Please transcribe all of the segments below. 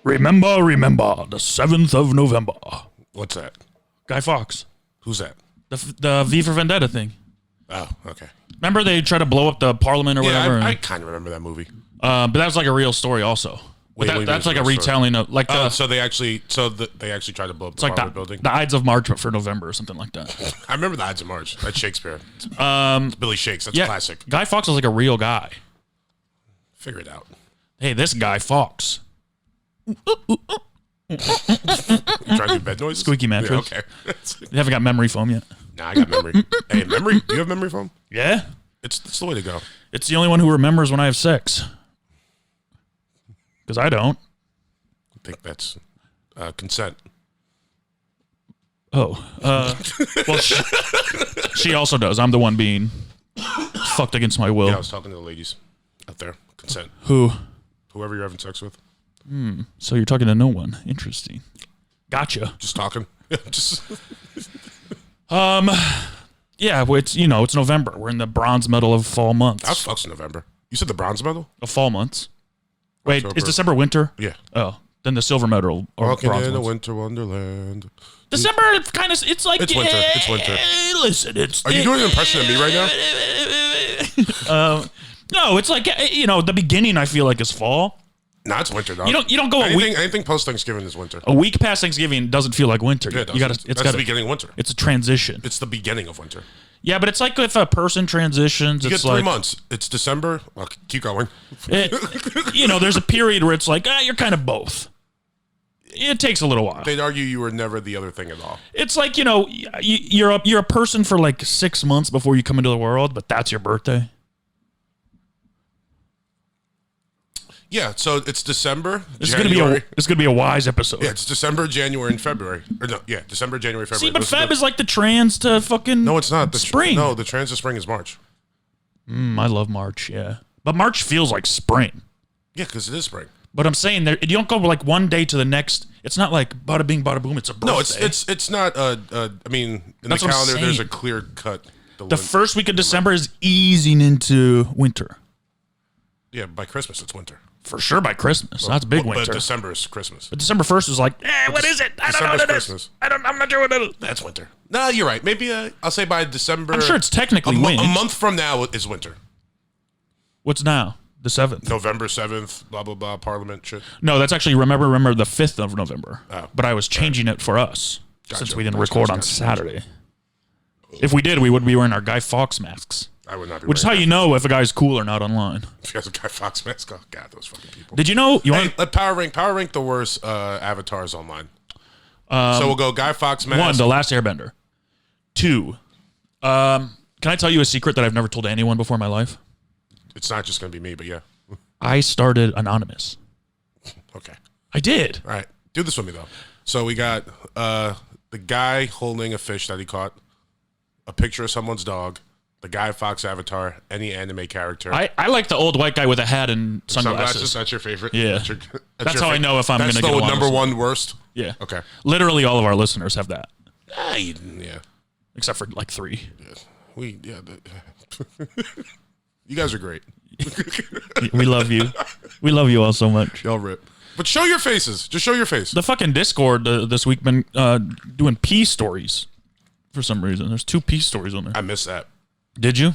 Remember, the 7th of November. What's that? Guy Fawkes. Who's that? The V for Vendetta thing. Oh, okay. Remember they tried to blow up the Parliament or whatever? I kind of remember that movie. But that was like a real story also. That's like a retelling of like so they actually tried to blow up the Parliament building. The Ides of March, but for November or something like that. I remember the Ides of March. That's Shakespeare. It's Billy Shakes. That's classic. Guy Fawkes was like a real guy. Figure it out. Hey, this Guy Fawkes. You trying to do bed noise? Squeaky mattress. Yeah, okay. You haven't got memory foam yet? Nah, I got memory. Hey, memory? Do you have memory foam? Yeah. It's the way to go. It's the only one who remembers when I have sex. Because I don't. I think that's consent. Oh. Well, she also does. I'm the one being fucked against my will. Yeah, I was talking to the ladies out there. Consent. Who? Whoever you're having sex with. So you're talking to no one. Interesting. Gotcha. Just talking. Just. Yeah, well, it's November. We're in the bronze medal of fall months. That fucks November. You said the bronze medal? Of fall months. Wait, October. is December winter? Yeah. Oh, then the silver medal or Walking bronze in a months. winter wonderland. December kind of, it's like It's winter. It's winter. Listen, it's. Are you doing an impression of me right now? No, it's like the beginning. I feel like is fall. No, it's winter, dog. You don't go a week. Anything post Thanksgiving is winter. A week past Thanksgiving doesn't feel like winter. Yeah, it you got doesn't. to. That's the beginning of winter. It's a transition. It's the beginning of winter. Yeah, but it's like if a person transitions. You it's get 3 like, months. It's December. Well, keep going. There's a period where it's like you're kind of both. It takes a little while. They'd argue you were never the other thing at all. It's like you're a person for like 6 months before you come into the world, but that's your birthday. Yeah, so it's December. It's gonna be a wise episode. Yeah, it's December, January, and February. Or no, yeah, December, January, February. See, but Feb is like the trans to fucking. No, it's not. Spring. No, the trans to spring is March. I love March. Yeah, but March feels like spring. Yeah, because it is spring. But I'm saying you don't go like one day to the next. It's not like bada bing, bada boom. It's a birthday. No, it's not. I mean, in That's the what I'm calendar, there's a saying. clear cut. The first week of December is easing into winter. Yeah, by Christmas it's winter. For sure by Christmas. That's big winter. But December is Christmas. But December 1st is like, what is it? I don't know what it is. Christmas. I'm not sure what it is. That's winter. No, you're right. Maybe I'll say by December. I'm sure it's technically winter. A month from now is winter. What's now? The 7th. November 7th, blah, blah, blah, Parliament shit. No, that's actually, remember the 5th of November. Oh. But I was changing it for us since we didn't record on Saturday. Gotcha. If we did, we would be wearing our Guy Fawkes masks. I would not be. Which is how you know if a guy's cool or not online. If he has a Guy Fawkes mask, oh god, those fucking people. Did you know? Let power rank the worst avatars online. So we'll go Guy Fawkes mask. 1, The Last Airbender. 2, can I tell you a secret that I've never told anyone before in my life? It's not just gonna be me, but yeah. I started anonymous. Okay. I did. All right, do this with me though. So we got the guy holding a fish that he caught, a picture of someone's dog, the Guy Fawkes avatar, any anime character. I like the old white guy with a hat and sunglasses. That's your favorite. Yeah. That's how I know if I'm going to get That's along the number with one worst. Yeah. Okay. Literally all of our listeners have that. Yeah. Except for like 3. Yeah. You guys are great. We love you. We love you all so much. Y'all rip. But show your faces. Just show your face. The fucking Discord this week been doing pee stories for some reason. There's 2 pee stories on there. I missed that. Did you?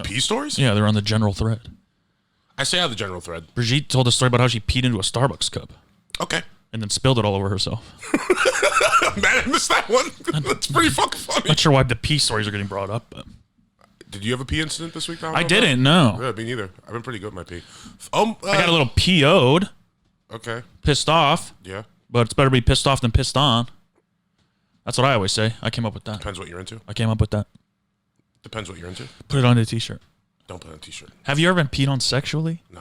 Pee stories? Yeah, they're on the general thread. I say out the general thread. Brigitte told a story about how she peed into a Starbucks cup. Okay. And then spilled it all over herself. Man, I missed that one. That's pretty fucking funny. Not sure why the pee stories are getting brought up, but Did you have a pee incident this week? I didn't, no. Yeah, me neither. I've been pretty good with my pee. I got a little PO'd. Okay. Pissed off. Yeah. But it's better be pissed off than pissed on. That's what I always say. I came up with that. Depends what you're into. I came up with that. Depends what you're into. Put it on a t-shirt. Don't put it on a t-shirt. Have you ever been peed on sexually? No.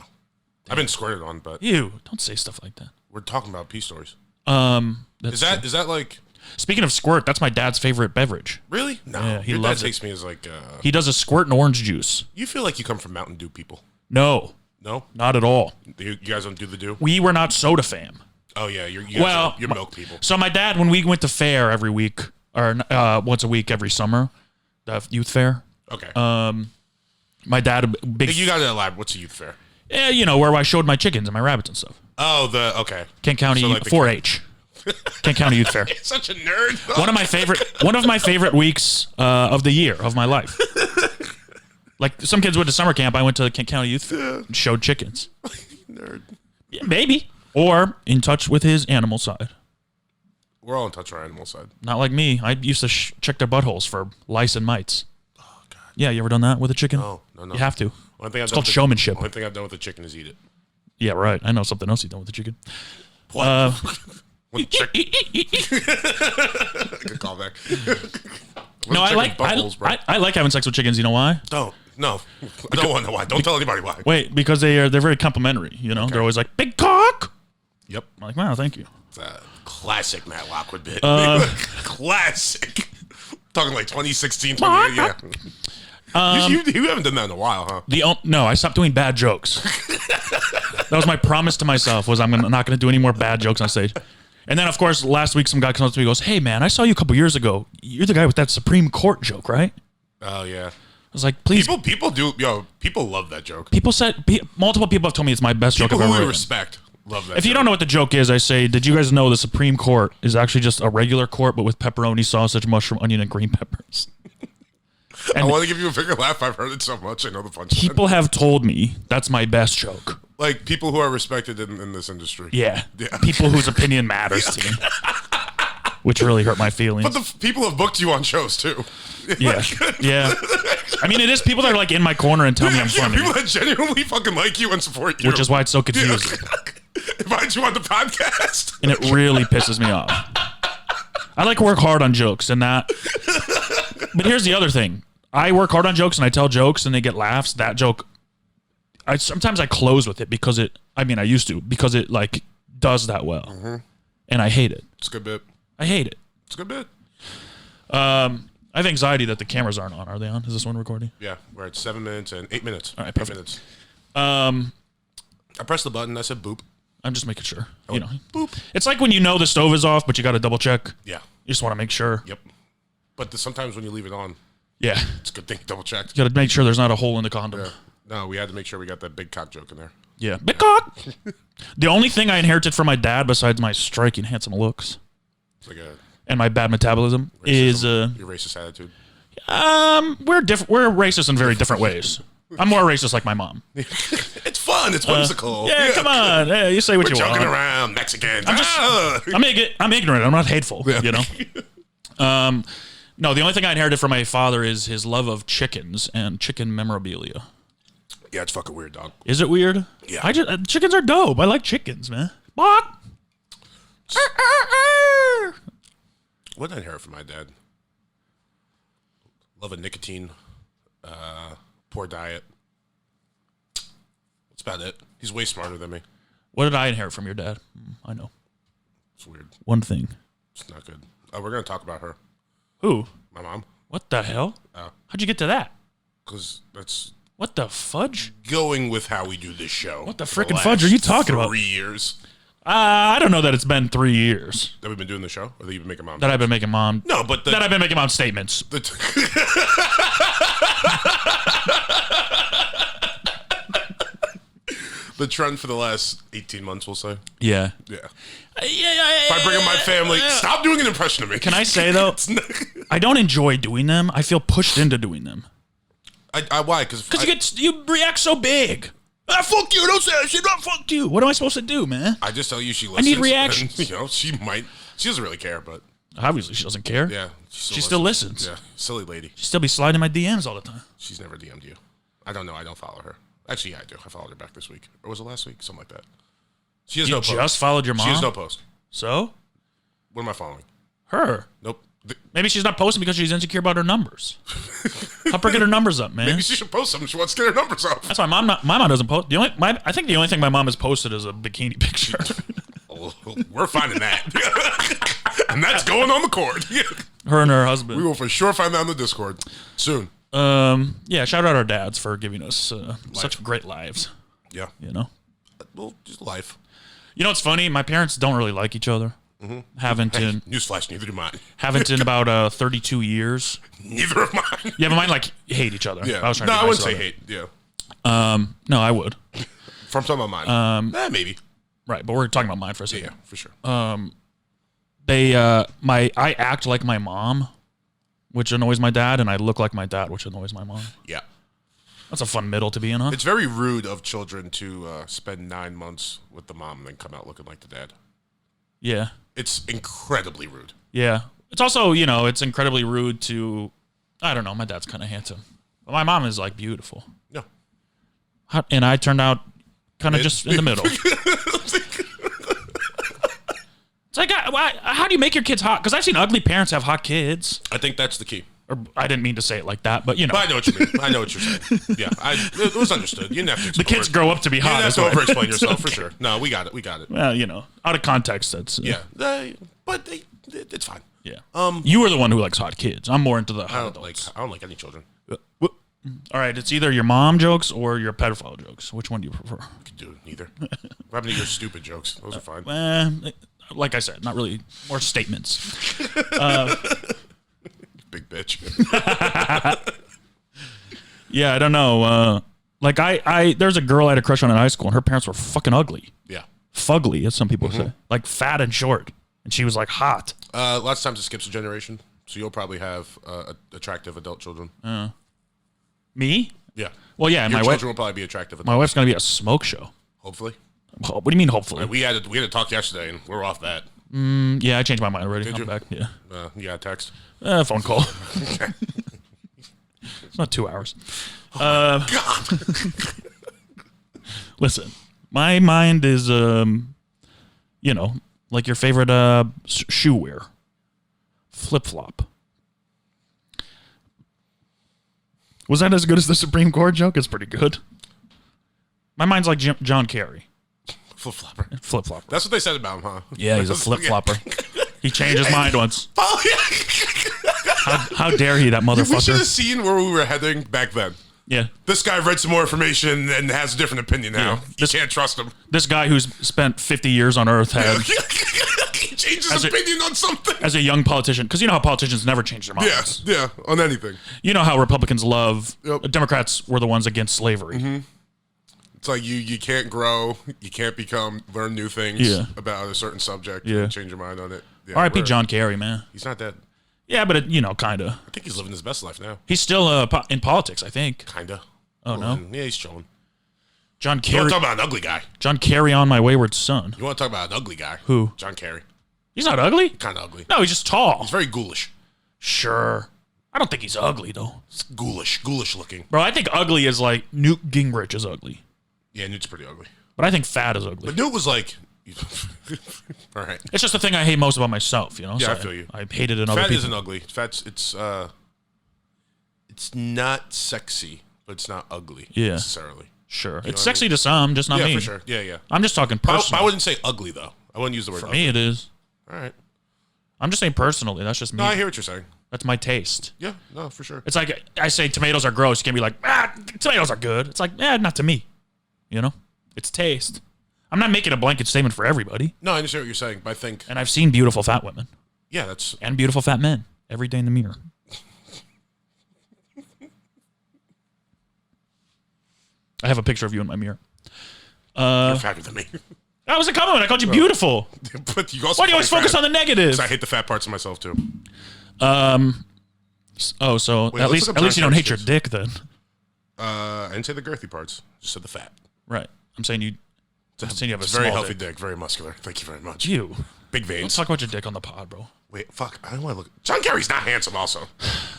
I've been squirted on, but Ew, don't say stuff like that. we're talking about pee stories. That's Is that like Speaking of squirt, that's my dad's favorite beverage. really? No. Yeah, he Your dad loves it. takes me as like He does a squirt and orange juice. you feel like you come from Mountain Dew people. No, No? not at all. You guys don't do the dew? We were not soda fam. Oh yeah, you guys you're milk people. So my dad, when we went to fair every week, or once a week every summer, the youth fair, Okay. my dad, you got to elaborate. What's a youth fair? Yeah, you know, where I showed my chickens and my rabbits and stuff. Oh, okay. Kent County 4-H. Kent County Youth Fair. You're such a nerd. One of my favorite weeks of the year of my life. Like some kids went to summer camp. I went to the Kent County Youth Fair and showed chickens. Nerd. Yeah, maybe. Or in touch with his animal side. We're all in touch with our animal side. Not like me. I used to check their buttholes for lice and mites. Oh, God. Yeah, you ever done that with a chicken? No. You have to. It's called The showmanship. only thing I've done with a chicken is eat it. Yeah, right. I know something else you've done with the chicken. What? With chicken. Good callback. No, I like having sex with chickens. You know why? No. I don't want to know why. Don't tell anybody why. Wait, because they're very complimentary. You know, they're always like big cock. Yep. I'm like, wow, thank you. Classic Matt Lockwood bit. Classic. Talking like 2016, 2018. Yeah. You haven't done that in a while, huh? No, I stopped doing bad jokes. That was my promise to myself. Was I'm not going to do any more bad jokes on stage. And then, of course, last week some guy comes up to me and goes, "Hey, man, I saw you a couple years ago. You're the guy with that Supreme Court joke, right?" Oh yeah. I was like, "Please." People love that joke. Multiple people have told me it's my best joke I've ever People who written. respect love that. If you don't know what the joke is, I say, did you guys know the Supreme Court is actually just a regular court, but with pepperoni, sausage, mushroom, onion, and green peppers? I want to give you a bigger laugh. I've heard it so much. I know the punchline. People have told me that's my best joke. Like people who are respected in this industry. Yeah. People whose opinion matters to me. Which really hurt my feelings. But the people have booked you on shows too. Yeah. Yeah. I mean, it is people that are like in my corner and tell me I'm funny. People that genuinely fucking like you and support you. Which is why it's so confusing. Invite you on the podcast. And it really pisses me off. I like work hard on jokes and that. But here's the other thing. I work hard on jokes and I tell jokes and they get laughs. That joke, sometimes I close with it because I used to, because it like does that well. Mm-hmm. And I hate it. It's a good bit. I hate it. It's a good bit. I have anxiety that the cameras aren't on. Are they on? Is this one recording? Yeah, we're at 7 minutes and 8 minutes. All right, perfect. 8 minutes. I pressed the button. I said boop. I'm just making sure. Boop. It's like when you know the stove is off, but you got to double check. Yeah. You just want to make sure. Yep. But sometimes when you leave it on, yeah, it's a good thing to double check. You got to make sure there's not a hole in the condom. Yeah. No, we had to make sure we got that big cock joke in there. Yeah, big cock. The only thing I inherited from my dad, besides my striking handsome looks, and my bad metabolism, is your racist attitude. We're racist in very different ways. I'm more racist like my mom. It's fun. It's whimsical. Yeah, come on. Hey, you say what We're you want. joking around, Mexicans. I'm ignorant. I'm not hateful. Yeah. You know. No, the only thing I inherited from my father is his love of chickens and chicken memorabilia. Yeah, it's fucking weird, dog. Is it weird? Yeah. Chickens are dope. I like chickens, man. What? What did I inherit from my dad? Love of nicotine. Poor diet. That's about it. He's way smarter than me. What did I inherit from your dad? I know. It's weird. One thing. It's not good. We're going to talk about her. Who? My mom. What the hell? How'd you get to that? Because that's... What the fudge? Going with how we do this show. What the frickin' fudge are you talking about? 3 years. I don't know that it's been 3 years. That we've been doing the show? Or that you've been making mom That I've been making mom... No, but... That I've been making mom statements. The trend for the last 18 months, we'll say. Yeah. Yeah. If I bring up my family, stop doing an impression of me. Can I say, though, I don't enjoy doing them. I feel pushed into doing them. Why? Because you react so big. Fuck you. Don't say that shit. Fuck you. What am I supposed to do, man? I just tell you she listens. I need reactions. And, she doesn't really care, but. Obviously, she doesn't care. Yeah. She still listens. Yeah. Silly lady. She still be sliding my DMs all the time. She's never DM'd you. I don't know. I don't follow her. Actually, yeah, I do. I followed her back this week. Or was it last week? Something like that. She has no post. You just followed your mom? She has no post. So? What am I following? Her. Nope. Maybe she's not posting because she's insecure about her numbers. Help her get her numbers up, man. Maybe she should post something. She wants to get her numbers up. That's why my mom doesn't post. I think the only thing my mom has posted is a bikini picture. We're finding that. And that's going on the cord. Her and her husband. We will for sure find that on the Discord soon. Yeah, shout out our dads for giving us such great lives. Yeah. You know? Well, just life. You know what's funny? My parents don't really like each other. Mm-hmm. Haven't in... Newsflash, neither do mine. Haven't in about 32 years. Neither of mine. Yeah, but mine hate each other. Yeah. I was trying to I wouldn't say hate. Yeah. No, I would. From some of mine. Maybe. Right, but we're talking about mine for a second. Yeah, for sure. I act like my mom, which annoys my dad, and I look like my dad, which annoys my mom. Yeah. That's a fun middle to be in, huh? It's very rude of children to spend 9 months with the mom and then come out looking like the dad. Yeah. It's incredibly rude. Yeah. It's also, it's incredibly rude to, I don't know, my dad's kind of handsome. But my mom is, like, beautiful. No. And I turned out kind of just in the middle. It's like, how do you make your kids hot? Because I've seen ugly parents have hot kids. I think that's the key. Or I didn't mean to say it like that, but But I know what you mean. I know what you're saying. Yeah, it was understood. You didn't have to. The kids grow up to be hot. You didn't have to over-explain yourself for sure. No, we got it. Well, out of context, that's yeah. But it's fine. Yeah. You were the one who likes hot kids. I'm more into the hot adults. I don't like any children. All right, it's either your mom jokes or your pedophile jokes. Which one do you prefer? I could do neither. What happened to your stupid jokes? Those are fine. Like I said, not really. More statements. Big bitch. Yeah, I don't know. There's a girl I had a crush on in high school, and her parents were fucking ugly. Yeah. Fugly, as some people say. Like fat and short. And she was like hot. Lots of times it skips a generation, so you'll probably have attractive adult children. Me? Yeah. Well, yeah, Your children will probably be attractive adults. My wife's going to be a smoke show. Hopefully. What do you mean, hopefully? We had to talk yesterday, and we're off that. Yeah, I changed my mind already. Did I'm you? back. Yeah. You got a text? Phone call. Okay. It's not 2 hours. God. Listen, my mind is, like your favorite shoe wear. Flip-flop. Was that as good as the Supreme Court joke? It's pretty good. My mind's like John Kerry. Flip-flopper. Flip-flopper. That's what they said about him, huh? Yeah, he's a flip-flopper. He changed his mind once. Oh, yeah. How dare he, that motherfucker? We should have seen where we were heading back then. Yeah. This guy read some more information and has a different opinion now. You can't trust him. This guy who's spent 50 years on Earth had... He changed his opinion on something. As a young politician, because you know how politicians never change their minds. Yeah, on anything. You know how Republicans love... Yep. Democrats were the ones against slavery. Mm-hmm. It's like you can't grow, you can't learn new things about a certain subject and change your mind on it. Yeah, R.I.P. John Kerry, man. He's not dead. Yeah, but kind of. I think he's living his best life now. He's still in politics, I think. Kind of. Oh, no? Yeah, he's chilling. John Kerry. You want to talk about an ugly guy? John Kerry on my wayward son. You want to talk about an ugly guy? Who? John Kerry. He's not ugly? Kind of ugly. No, he's just tall. He's very ghoulish. Sure. I don't think he's ugly, though. It's ghoulish looking. Bro, I think ugly is like Newt Gingrich is ugly. Yeah, Newt's pretty ugly. But I think fat is ugly. But Newt was like... All right. It's just the thing I hate most about myself, Yeah, so I feel you. I hate it in other Fat people. isn't ugly. Fat's it's not sexy, but it's not ugly necessarily. Sure. It's sexy to some, just not me. Yeah, for sure. Yeah. I'm just talking personally. I wouldn't say ugly, though. I wouldn't use the word For ugly. me, it is. All right. I'm just saying personally. That's just me. No, I hear what you're saying. That's my taste. Yeah, no, for sure. It's like I say tomatoes are gross. You can't be like, tomatoes are good. It's like, not to me. It's taste. I'm not making a blanket statement for everybody. No, I understand what you're saying, but I think... And I've seen beautiful fat women. Yeah, that's... And beautiful fat men every day in the mirror. I have a picture of you in my mirror. You're fatter than me. That was a compliment. I called you beautiful. But you also Why do you always focus on the negative? I hate the fat parts of myself, too. So Wait, at least you don't hate your dick then. I didn't say the girthy parts. Just said the fat. Right. I'm saying you have a very small healthy dick. Very muscular. Thank you very much. You. Big Don't veins. talk about your dick on the pod, bro. Wait, fuck. I don't want to look... John Kerry's not handsome, also.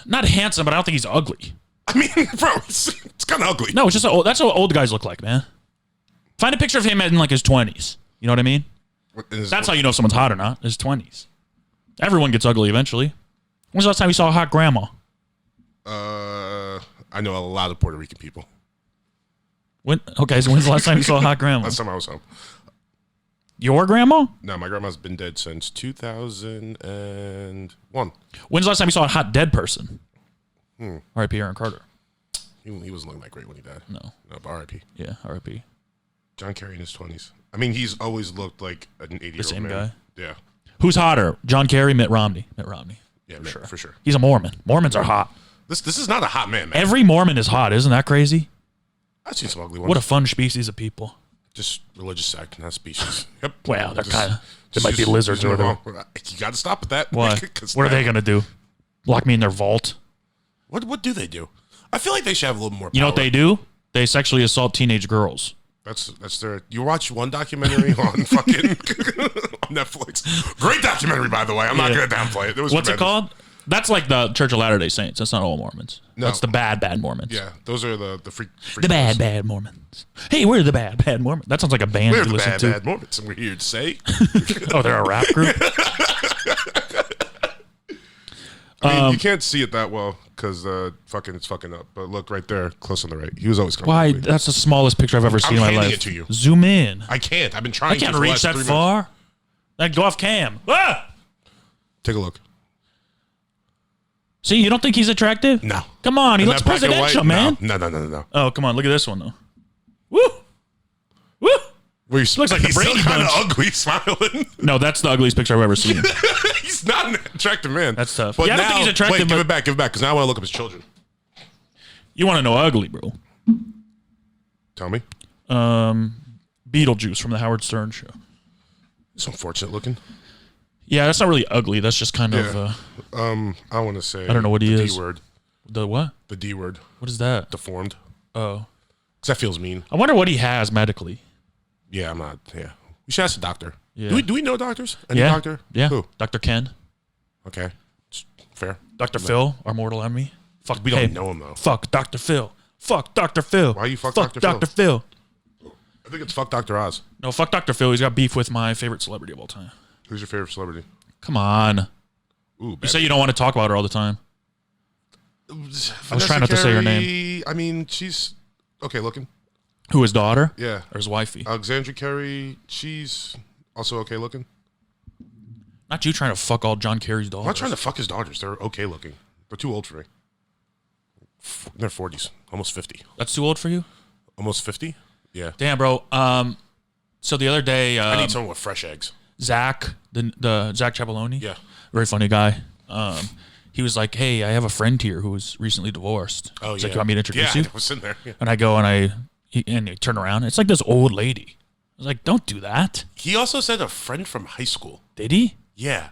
Not handsome, but I don't think he's ugly. I mean, bro, it's kind of ugly. No, it's just that's what old guys look like, man. Find a picture of him in like his 20s. You know what I mean? That's how you know if someone's hot or not. His 20s. Everyone gets ugly eventually. When's the last time you saw a hot grandma? I know a lot of Puerto Rican people. Okay, so when's the last time you saw a hot grandma? Last time I was home. Your grandma? No, my grandma's been dead since 2001. When's the last time you saw a hot dead person? R.I.P. Aaron Carter. He wasn't looking that great when he died. No, but R.I.P. Yeah, R.I.P. John Kerry in his 20s. I mean, he's always looked like an 80-year-old man. The same guy? Yeah. Who's hotter, John Kerry, Mitt Romney? Mitt Romney. Yeah, for sure. He's a Mormon. Mormons are hot. This is not a hot man. Every Mormon is hot. Isn't that crazy? I've seen some ugly ones. What a fun species of people. Just religious sect, not species. Yep. Well, they're kind of. They might be lizards or whatever. You got to stop with that. Why? What are they gonna do? Lock me in their vault? What do they do? I feel like they should have a little more power. You know what they do? They sexually assault teenage girls. That's their. You watch one documentary on fucking on Netflix. Great documentary, by the way. I'm not gonna downplay it. What's it called? That's like the Church of Latter-day Saints. That's not all Mormons. No. That's the bad Mormons. Yeah, those are the freak the bad Mormons. Hey, we're the bad Mormons. That sounds like a band we're you the listen to. bad Mormons. And we're here to say. Oh, they're a rap group? I mean, you can't see it that well because it's fucking up. But look right there, close on the right. He was always coming. Why? That's the smallest picture I've ever seen in my life. I'm handing it to you. Zoom in. I can't. I've been trying. I can't reach that far. Like, go off cam. Ah! Take a look. See, you don't think he's attractive? No. Come on, he looks presidential, man. No. Oh, come on, look at this one though. Woo, woo. Where he looks like he's the Brady kind of Bunch. ugly, smiling. No, that's the ugliest picture I've ever seen. He's not an attractive man. That's tough. But yeah, I don't think he's attractive. Wait, give it back, because now I want to look up his children. You want to know ugly, bro? Tell me. Beetlejuice from the Howard Stern show. It's unfortunate looking. Yeah, that's not really ugly. That's just kind of. I want to say. I don't know what he is. The D word. The what? The D word. What is that? Deformed. Oh. Because that feels mean. I wonder what he has medically. Yeah, I'm not. Yeah, we should ask a doctor. Yeah. Do we know doctors? Any yeah. doctor? Yeah. Who? Dr. Ken. Okay. It's fair. Dr. Phil, our mortal enemy. Fuck. We don't know him though. Fuck Dr. Phil. Fuck Dr. Phil. Why you fuck Dr. Dr. Phil? I think it's fuck Dr. Oz. No, fuck Dr. Phil. He's got beef with my favorite celebrity of all time. Who's your favorite celebrity? Come on. Ooh, you say you don't want to talk about her all the time. I was trying not to say her name. I mean, she's okay looking. Who, his daughter? Yeah. Or his wifey? Alexandra Kerry, she's also okay looking. Not you trying to fuck all John Kerry's daughters. I'm not trying to fuck his daughters. They're okay looking. They're too old for me. In their 40s. Almost 50. That's too old for you? Almost 50? Yeah. Damn, bro. So the other day... I need someone with fresh eggs. Zach, the Zach Ciappelloni. Yeah. Very funny guy. He was like, hey, I have a friend here who was recently divorced. Oh, He's yeah. like, you want me to introduce you? Yeah, I was sitting there. Yeah. And I go and he turn around. It's like this old lady. I was like, don't do that. He also said a friend from high school. Did he? Yeah.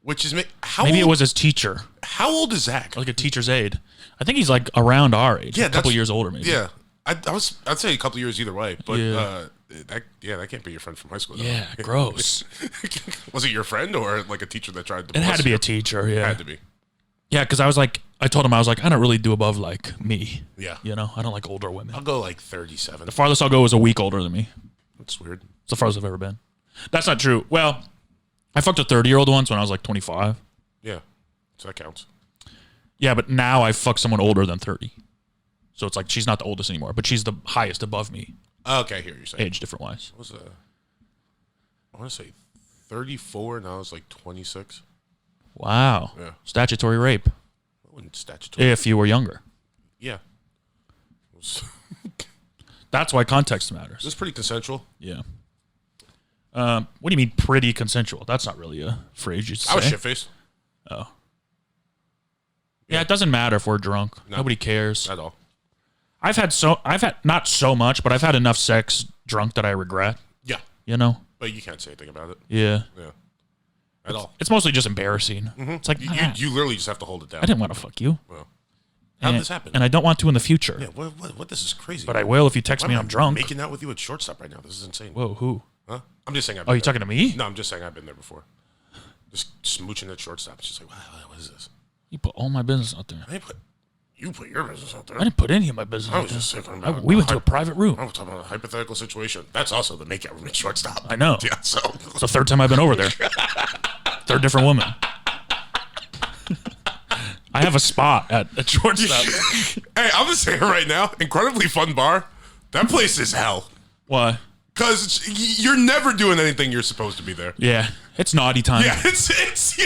Which is... Maybe old, it was his teacher. How old is Zach? Like a teacher's aide. I think he's like around our age. Yeah, a couple years older maybe. Yeah. I'd say a couple years either way. But yeah. That can't be your friend from high school. Though. Yeah, gross. Was it your friend or like a teacher that tried to... It had to be a teacher, yeah. It had to be. Yeah, because I told him, I don't really do above like me. Yeah. You know, I don't like older women. I'll go like 37. The farthest I'll go is a week older than me. That's weird. It's the farthest I've ever been. That's not true. Well, I fucked a 30-year-old once when I was like 25. Yeah. So that counts. Yeah, but now I fuck someone older than 30. So it's like she's not the oldest anymore, but she's the highest above me. Okay, I hear what you're saying. Age different wise. I want to say 34, now it's like 26. Wow. Yeah. Statutory rape. I wouldn't statutory. If you were younger. Yeah. That's why context matters. Is this pretty consensual? Yeah. What do you mean pretty consensual? That's not really a phrase you say. I was shit-faced. Oh. Yeah, it doesn't matter if we're drunk. No. Nobody cares. At all. I've had not so much, but I've had enough sex drunk that I regret. Yeah. You know? But you can't say anything about it. Yeah. Yeah. At all. It's mostly just embarrassing. Mm-hmm. It's like you literally just have to hold it down. I didn't want to fuck you. Well, how did this happen? And I don't want to in the future. Yeah, what this is crazy. But I will if you text me I'm drunk. Making out with you at shortstop right now. This is insane. Whoa, who? Huh? I'm just saying I've Oh, been you talking to me? No, I'm just saying I've been there before. Just smooching at shortstop. It's just like, wow, what is this? You put all my business out there. You put your business out there. I didn't put any of my business I out was there. just thinking about We went to a private room. I was talking about a hypothetical situation. That's also the makeout room at shortstop. I know. Yeah, so. It's the third time I've been over there. Third different woman. I have a spot at shortstop. Hey, I'm just saying right now, incredibly fun bar. That place is hell. Why? Because you're never doing anything you're supposed to be there. Yeah, it's naughty time. Yeah, it's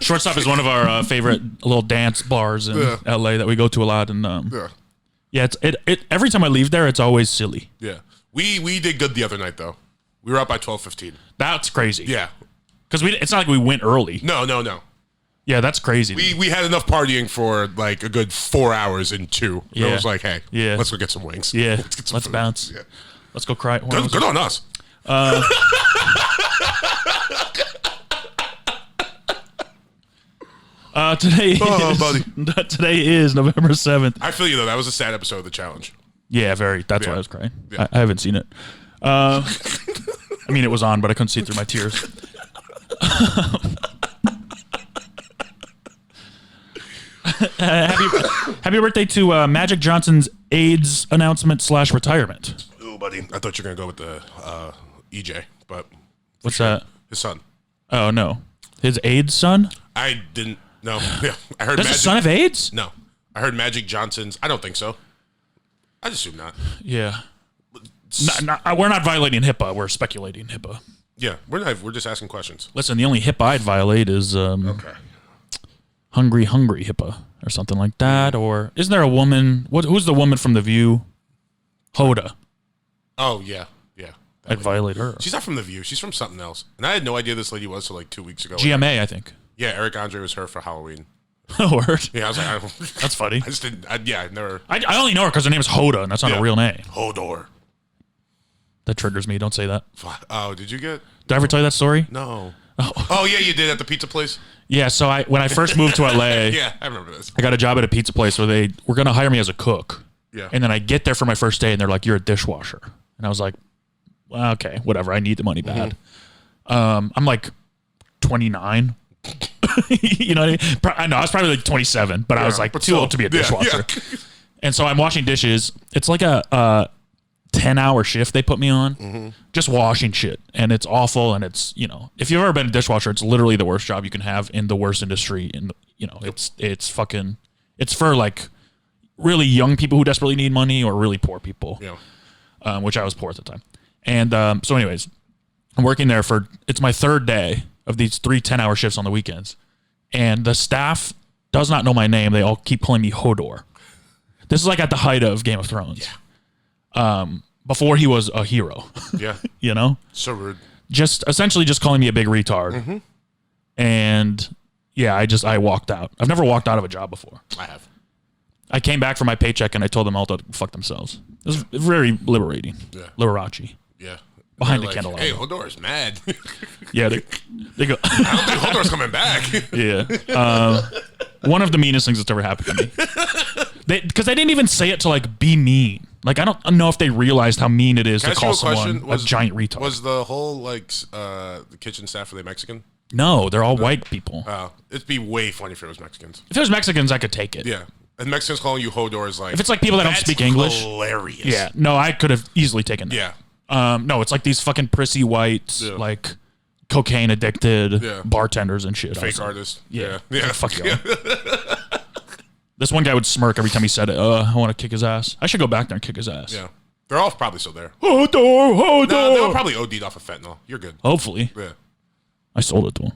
Shortstop is one of our favorite little dance bars in LA that we go to a lot. And yeah, it every time I leave there, it's always silly. Yeah, we did good the other night though. We were up by 12:15. That's crazy. Yeah, because it's not like we went early. No. Yeah, that's crazy. We had enough partying for like a good 4 hours in 2. Yeah. I was like, hey, let's go get some wings. Yeah, let's get some let's food. bounce. Yeah. Let's go cry. Good on us. Today buddy. Today is November 7th. I feel you, though. That was a sad episode of The Challenge. Yeah, very. That's why I was crying. Yeah. I haven't seen it. I mean, it was on, but I couldn't see it through my tears. Happy birthday to Magic Johnson's AIDS announcement / retirement. Ooh, buddy. I thought you were going to go with the EJ, but... What's that? His son. Oh, no. His AIDS son? I didn't know. Yeah, I heard Does his son have AIDS? No. I heard Magic Johnson's... I don't think so. I'd assume not. Yeah. We're not violating HIPAA. We're speculating HIPAA. Yeah, we're just asking questions. Listen, the only HIPAA I'd violate is Okay. hungry HIPAA or something like that. Or isn't there a woman? Who's the woman from The View? Hoda. Oh, yeah. Yeah. I'd violate her. She's not from The View. She's from something else. And I had no idea this lady was till like 2 weeks ago. GMA, I think. Yeah, Eric Andre was her for Halloween. Word. Yeah, I was like, That's funny. I just didn't. I never. I only know her because her name is Hoda, and that's not a real name. Hodor. That triggers me. Don't say that. Oh, did you get? Did I ever tell you that story? No. Oh yeah, you did at the pizza place. Yeah. So when I first moved to LA, Yeah, I remember this. I got a job at a pizza place where they were going to hire me as a cook. Yeah. And then I get there for my first day, and they're like, "You're a dishwasher," and I was like, well, "Okay, whatever. I need the money bad." I'm like 29. You know what I mean? I know I was probably like 27, but I was like too old to be a dishwasher. Yeah. And so I'm washing dishes. It's like a 10-hour shift they put me on, just washing shit, and it's awful. And it's, if you've ever been a dishwasher, it's literally the worst job you can have in the worst industry. And it's for like really young people who desperately need money or really poor people. Yeah. Which I was poor at the time. And so, anyways, I'm working there it's my third day of these 3 10-hour shifts on the weekends. And the staff does not know my name. They all keep calling me Hodor. This is like at the height of Game of Thrones. Yeah. Before he was a hero. Yeah. So rude. Essentially just calling me a big retard. And yeah, I walked out. I've never walked out of a job before. I have. I came back for my paycheck and I told them all to fuck themselves. It was very liberating. Yeah. Liberace. Yeah. Behind the candelabra. Hey, Hodor's mad. Yeah, they go. I don't think Hodor's coming back. Yeah. One of the meanest things that's ever happened to me. Because they didn't even say it to like be mean. Like I don't know if they realized how mean it is to call someone a giant retard. Was the whole the kitchen staff, are they Mexican? No, they're all white people. It'd be way funny if it was Mexicans. If it was Mexicans, I could take it. Yeah. And Mexicans calling you Hodor is like... If it's like people that don't speak English... hilarious. Yeah. No, I could have easily taken that. Yeah. No, it's like these fucking prissy whites, like cocaine addicted bartenders and shit. Fake artists. Yeah. Yeah. Like, fuck you. This one guy would smirk every time he said it. I want to kick his ass. I should go back there and kick his ass. Yeah. They're all probably still there. Hodor. No, they were probably OD'd off of fentanyl. You're good. Hopefully. Yeah. I sold it to him.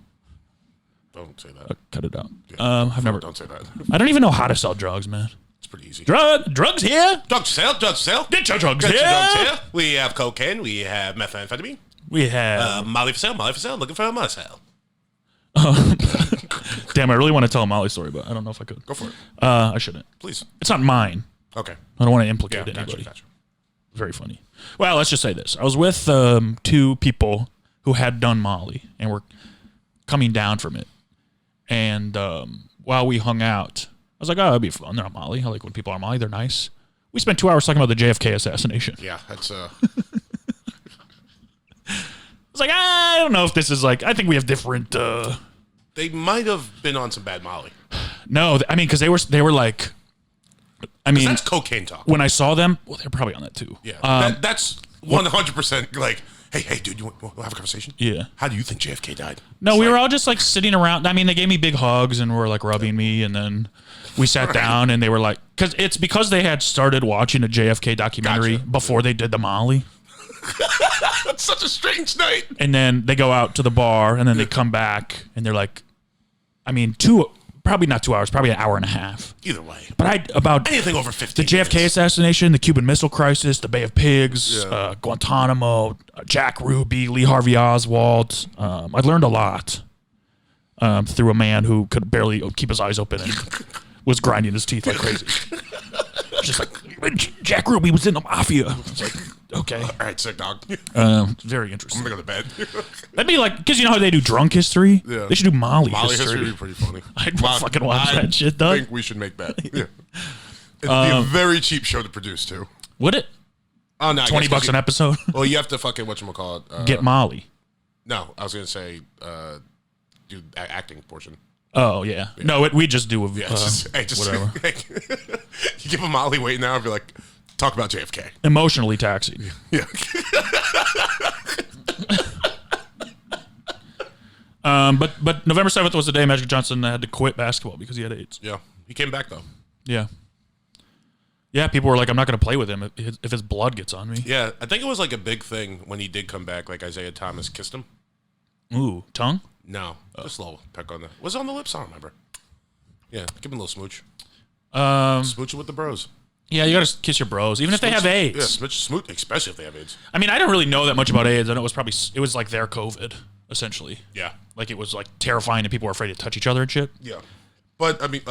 Don't say that. Cut it out. Yeah. I've never... Don't say that. I don't even know how to sell drugs, man. It's pretty easy. Drugs here. Drugs sale. Get your drugs Get here. your drugs here. We have cocaine. We have methamphetamine. We have... Molly for sale. Looking for a Molly sale. Damn, I really want to tell a Molly story, but I don't know if I could. Go for it. I shouldn't. Please. It's not mine. Okay. I don't want to implicate anybody. Gotcha. Very funny. Well, let's just say this. I was with 2 people who had done Molly and were coming down from it. And while we hung out, I was like, oh, that'd be fun. They're on Molly. I like when people are on Molly. They're nice. We spent 2 hours talking about the JFK assassination. Yeah, that's... I was like, I don't know if this is like... I think we have different... They might have been on some bad Molly. No, I mean, because they were like... I mean... That's cocaine talk. When I saw them... Well, they're probably on that too. Yeah. That's 100% like... Hey, dude, you want to have a conversation? Yeah. How do you think JFK died? No, we were all just like sitting around. I mean, they gave me big hugs and were like rubbing me, and then we sat down and they were like, because they had started watching a JFK documentary before they did the Molly. That's such a strange night. And then they go out to the bar and then they come back and they're like, I mean, probably not 2 hours, probably an hour and a half. Either way. But about anything over 50. The JFK assassination, the Cuban Missile Crisis, the Bay of Pigs, Guantanamo, Jack Ruby, Lee Harvey Oswald. I learned a lot through a man who could barely keep his eyes open and was grinding his teeth like crazy. Just like, Jack Ruby was in the mafia. I was like, Okay. All right, sick dog. Very interesting. I'm gonna go to bed. That'd be like, because you know how they do drunk history? Yeah. They should do Molly Molly history. history would be pretty funny. I'd fucking watch that shit, though. I think we should make that. Yeah. It'd be a very cheap show to produce, too. Would it? Oh, no. $20 an episode? Well, you have to fucking, whatchamacallit? Get Molly. No, I was going to say, do acting portion. Oh, yeah. No, we just do a whatever. You give a Molly weight now and be like, talk about JFK. Emotionally taxing. Yeah. But November 7th was the day Magic Johnson had to quit basketball because he had AIDS. Yeah. He came back, though. Yeah. Yeah, people were like, I'm not going to play with him if his blood gets on me. Yeah, I think it was like a big thing when he did come back, like Isaiah Thomas kissed him. Ooh, tongue? No, just a little peck on the... Was it on the lips? I don't remember. Yeah, give him a little smooch. Smooch it with the bros. Yeah, you got to kiss your bros, even if they have AIDS. Yeah, smooch, especially if they have AIDS. I mean, I didn't really know that much about AIDS. I know it was like their COVID, essentially. Yeah. Like it was like terrifying and people were afraid to touch each other and shit. Yeah. But, I mean...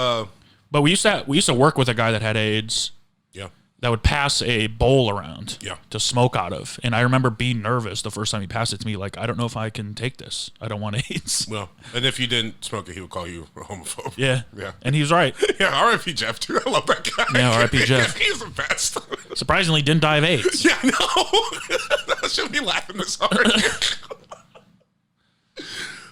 But we used to work with a guy that had AIDS. Yeah. That would pass a bowl around to smoke out of. And I remember being nervous the first time he passed it to me, like, I don't know if I can take this. I don't want AIDS. Well, and if you didn't smoke it, he would call you a homophobe. Yeah. Yeah. And he was right. Yeah, R.I.P. Jeff, too. I love that guy. Yeah, R.I.P. Jeff. He's the best. Surprisingly, didn't die of AIDS. Yeah, no. I shouldn't be laughing this hard.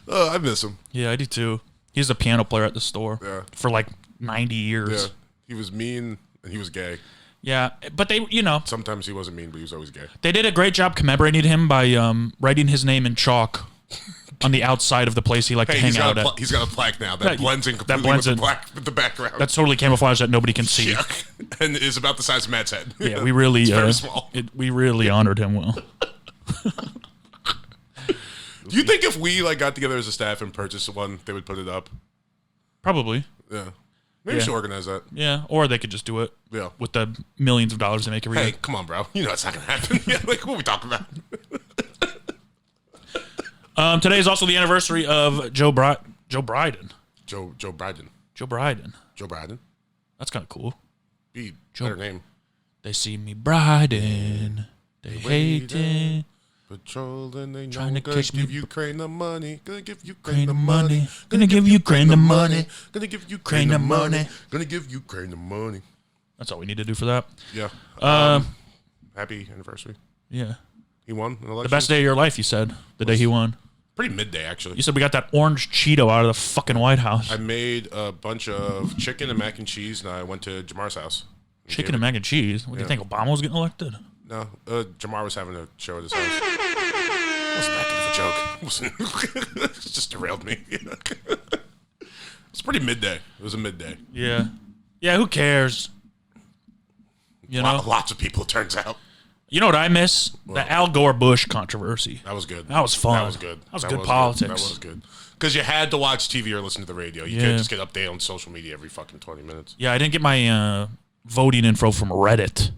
I miss him. Yeah, I do too. He's a piano player at the store for like 90 years. Yeah. He was mean and he was gay. Yeah, but they, Sometimes he wasn't mean, but he was always gay. They did a great job commemorating him by writing his name in chalk on the outside of the place he liked to hang out at. He's got a plaque now that blends in completely with the background. That's totally camouflage that nobody can see. Yeah. And is about the size of Matt's head. Yeah, we really, it's very small. We really honored him well. Do you think if we got together as a staff and purchased one, they would put it up? Probably. Yeah. Maybe we should organize that. Yeah, or they could just do it with the millions of dollars they make every year. Hey, come on, bro. You know it's not going to happen. Yeah, what are we talking about? Today is also the anniversary of Joe Biden. Joe Biden. Joe Biden. Joe Biden. That's kind of cool. Better name. They see me Biden. They hate it. Patrolling, they trying know to catch me. Give Ukraine the money. Gonna give Ukraine the money. Gonna give Ukraine the money. Gonna give Ukraine the money. Gonna give Ukraine the money. That's all we need to do for that. Yeah. Happy anniversary. Yeah. He won an election. The best day of your life, you said. The day he won. Pretty midday, actually. You said we got that orange Cheeto out of the fucking White House. I made a bunch of chicken and mac and cheese, and I went to Jamar's house. Chicken and mac and cheese? What do you think, Obama was getting elected? No, Jamar was having a show at his house. It wasn't that good of a joke. It just derailed me. It's pretty midday. It was a midday. Yeah. Yeah, who cares? You know? Lots of people, it turns out. You know what I miss? The Al Gore-Bush controversy. That was good. That was fun. That was good. That was good politics. That was good. Because you had to watch TV or listen to the radio. You couldn't just get updated on social media every fucking 20 minutes. Yeah, I didn't get my voting info from Reddit.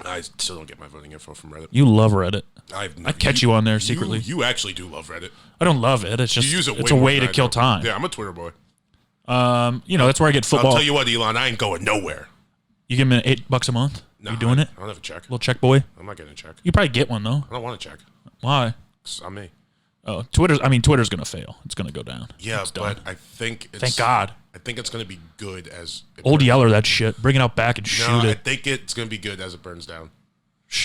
I still don't get my voting info from Reddit. You love Reddit. I catch you on there secretly. You actually do love Reddit. I don't love it. It's just you use it's a way to kill time. Yeah, I'm a Twitter boy. That's where I get football. I'll tell you what, Elon, I ain't going nowhere. You give me $8 a month? No, you doing it? I don't have a check. Little check boy? I'm not getting a check. You probably get one though. I don't want a check. Why? 'Cause I'm me. Oh, Twitter's gonna fail. It's gonna go down. Yeah, but I think thank God. I think it's gonna be good as Old Yeller that shit. Bring it out back and shoot it. I think it's gonna be good as it burns down.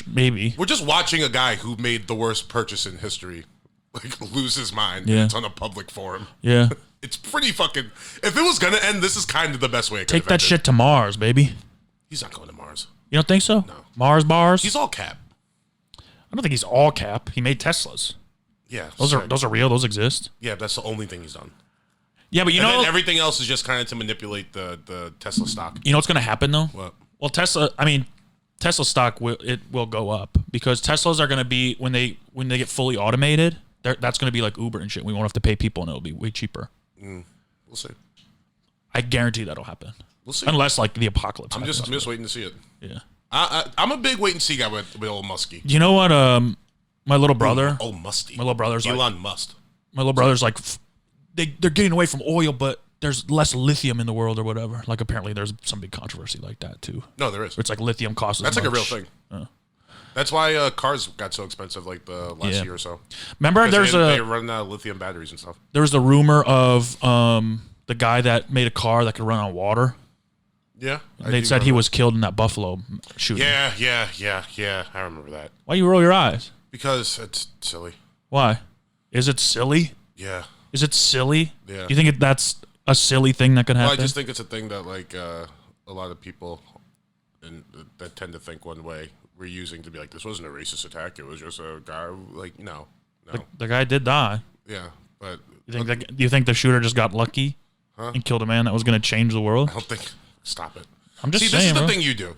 Maybe. We're just watching a guy who made the worst purchase in history lose his mind. Yeah. And it's on a public forum. Yeah. It's pretty fucking... If it was going to end, this is kind of the best way it could Take that shit to Mars, baby. He's not going to Mars. You don't think so? No. Mars bars? He's all cap. I don't think he's all cap. He made Teslas. Yeah. Those are real. Those exist. Yeah, that's the only thing he's done. Yeah, but then everything else is just kind of to manipulate the Tesla stock. You know what's going to happen, though? What? Well, Tesla stock will go up because Teslas are going to be when they get fully automated. That's going to be like Uber and shit. We won't have to pay people, and it'll be way cheaper. We'll see. I guarantee that'll happen. We'll see. Unless like the apocalypse. I'm just waiting to see it. Yeah. I'm a big wait and see guy with old Muskie. You know what? My little brother. Old Muskie. My little brother's Elon Musk. My little brother's like, they're getting away from oil, but there's less lithium in the world or whatever. Like apparently there's some big controversy like that too. No, there is. It's like lithium costs. That's like much. a real thing. That's why cars got so expensive like the last year or so. Remember, they run out of lithium batteries and stuff. There was the rumor of the guy that made a car that could run on water. Yeah, they said he was killed in that Buffalo shooting. Yeah. I remember that. Why you roll your eyes? Because it's silly. Why? Is it silly? Yeah. Is it silly? Yeah. You think that's a silly thing that could happen? Well, I just think it's a thing that like a lot of people that tend to think one way we're using to be like, this wasn't a racist attack. It was just a guy like no. The guy did die. Yeah, but do you think the shooter just got lucky and killed a man that was going to change the world? I don't think. Stop it. I'm just saying. This is the bro. thing you do.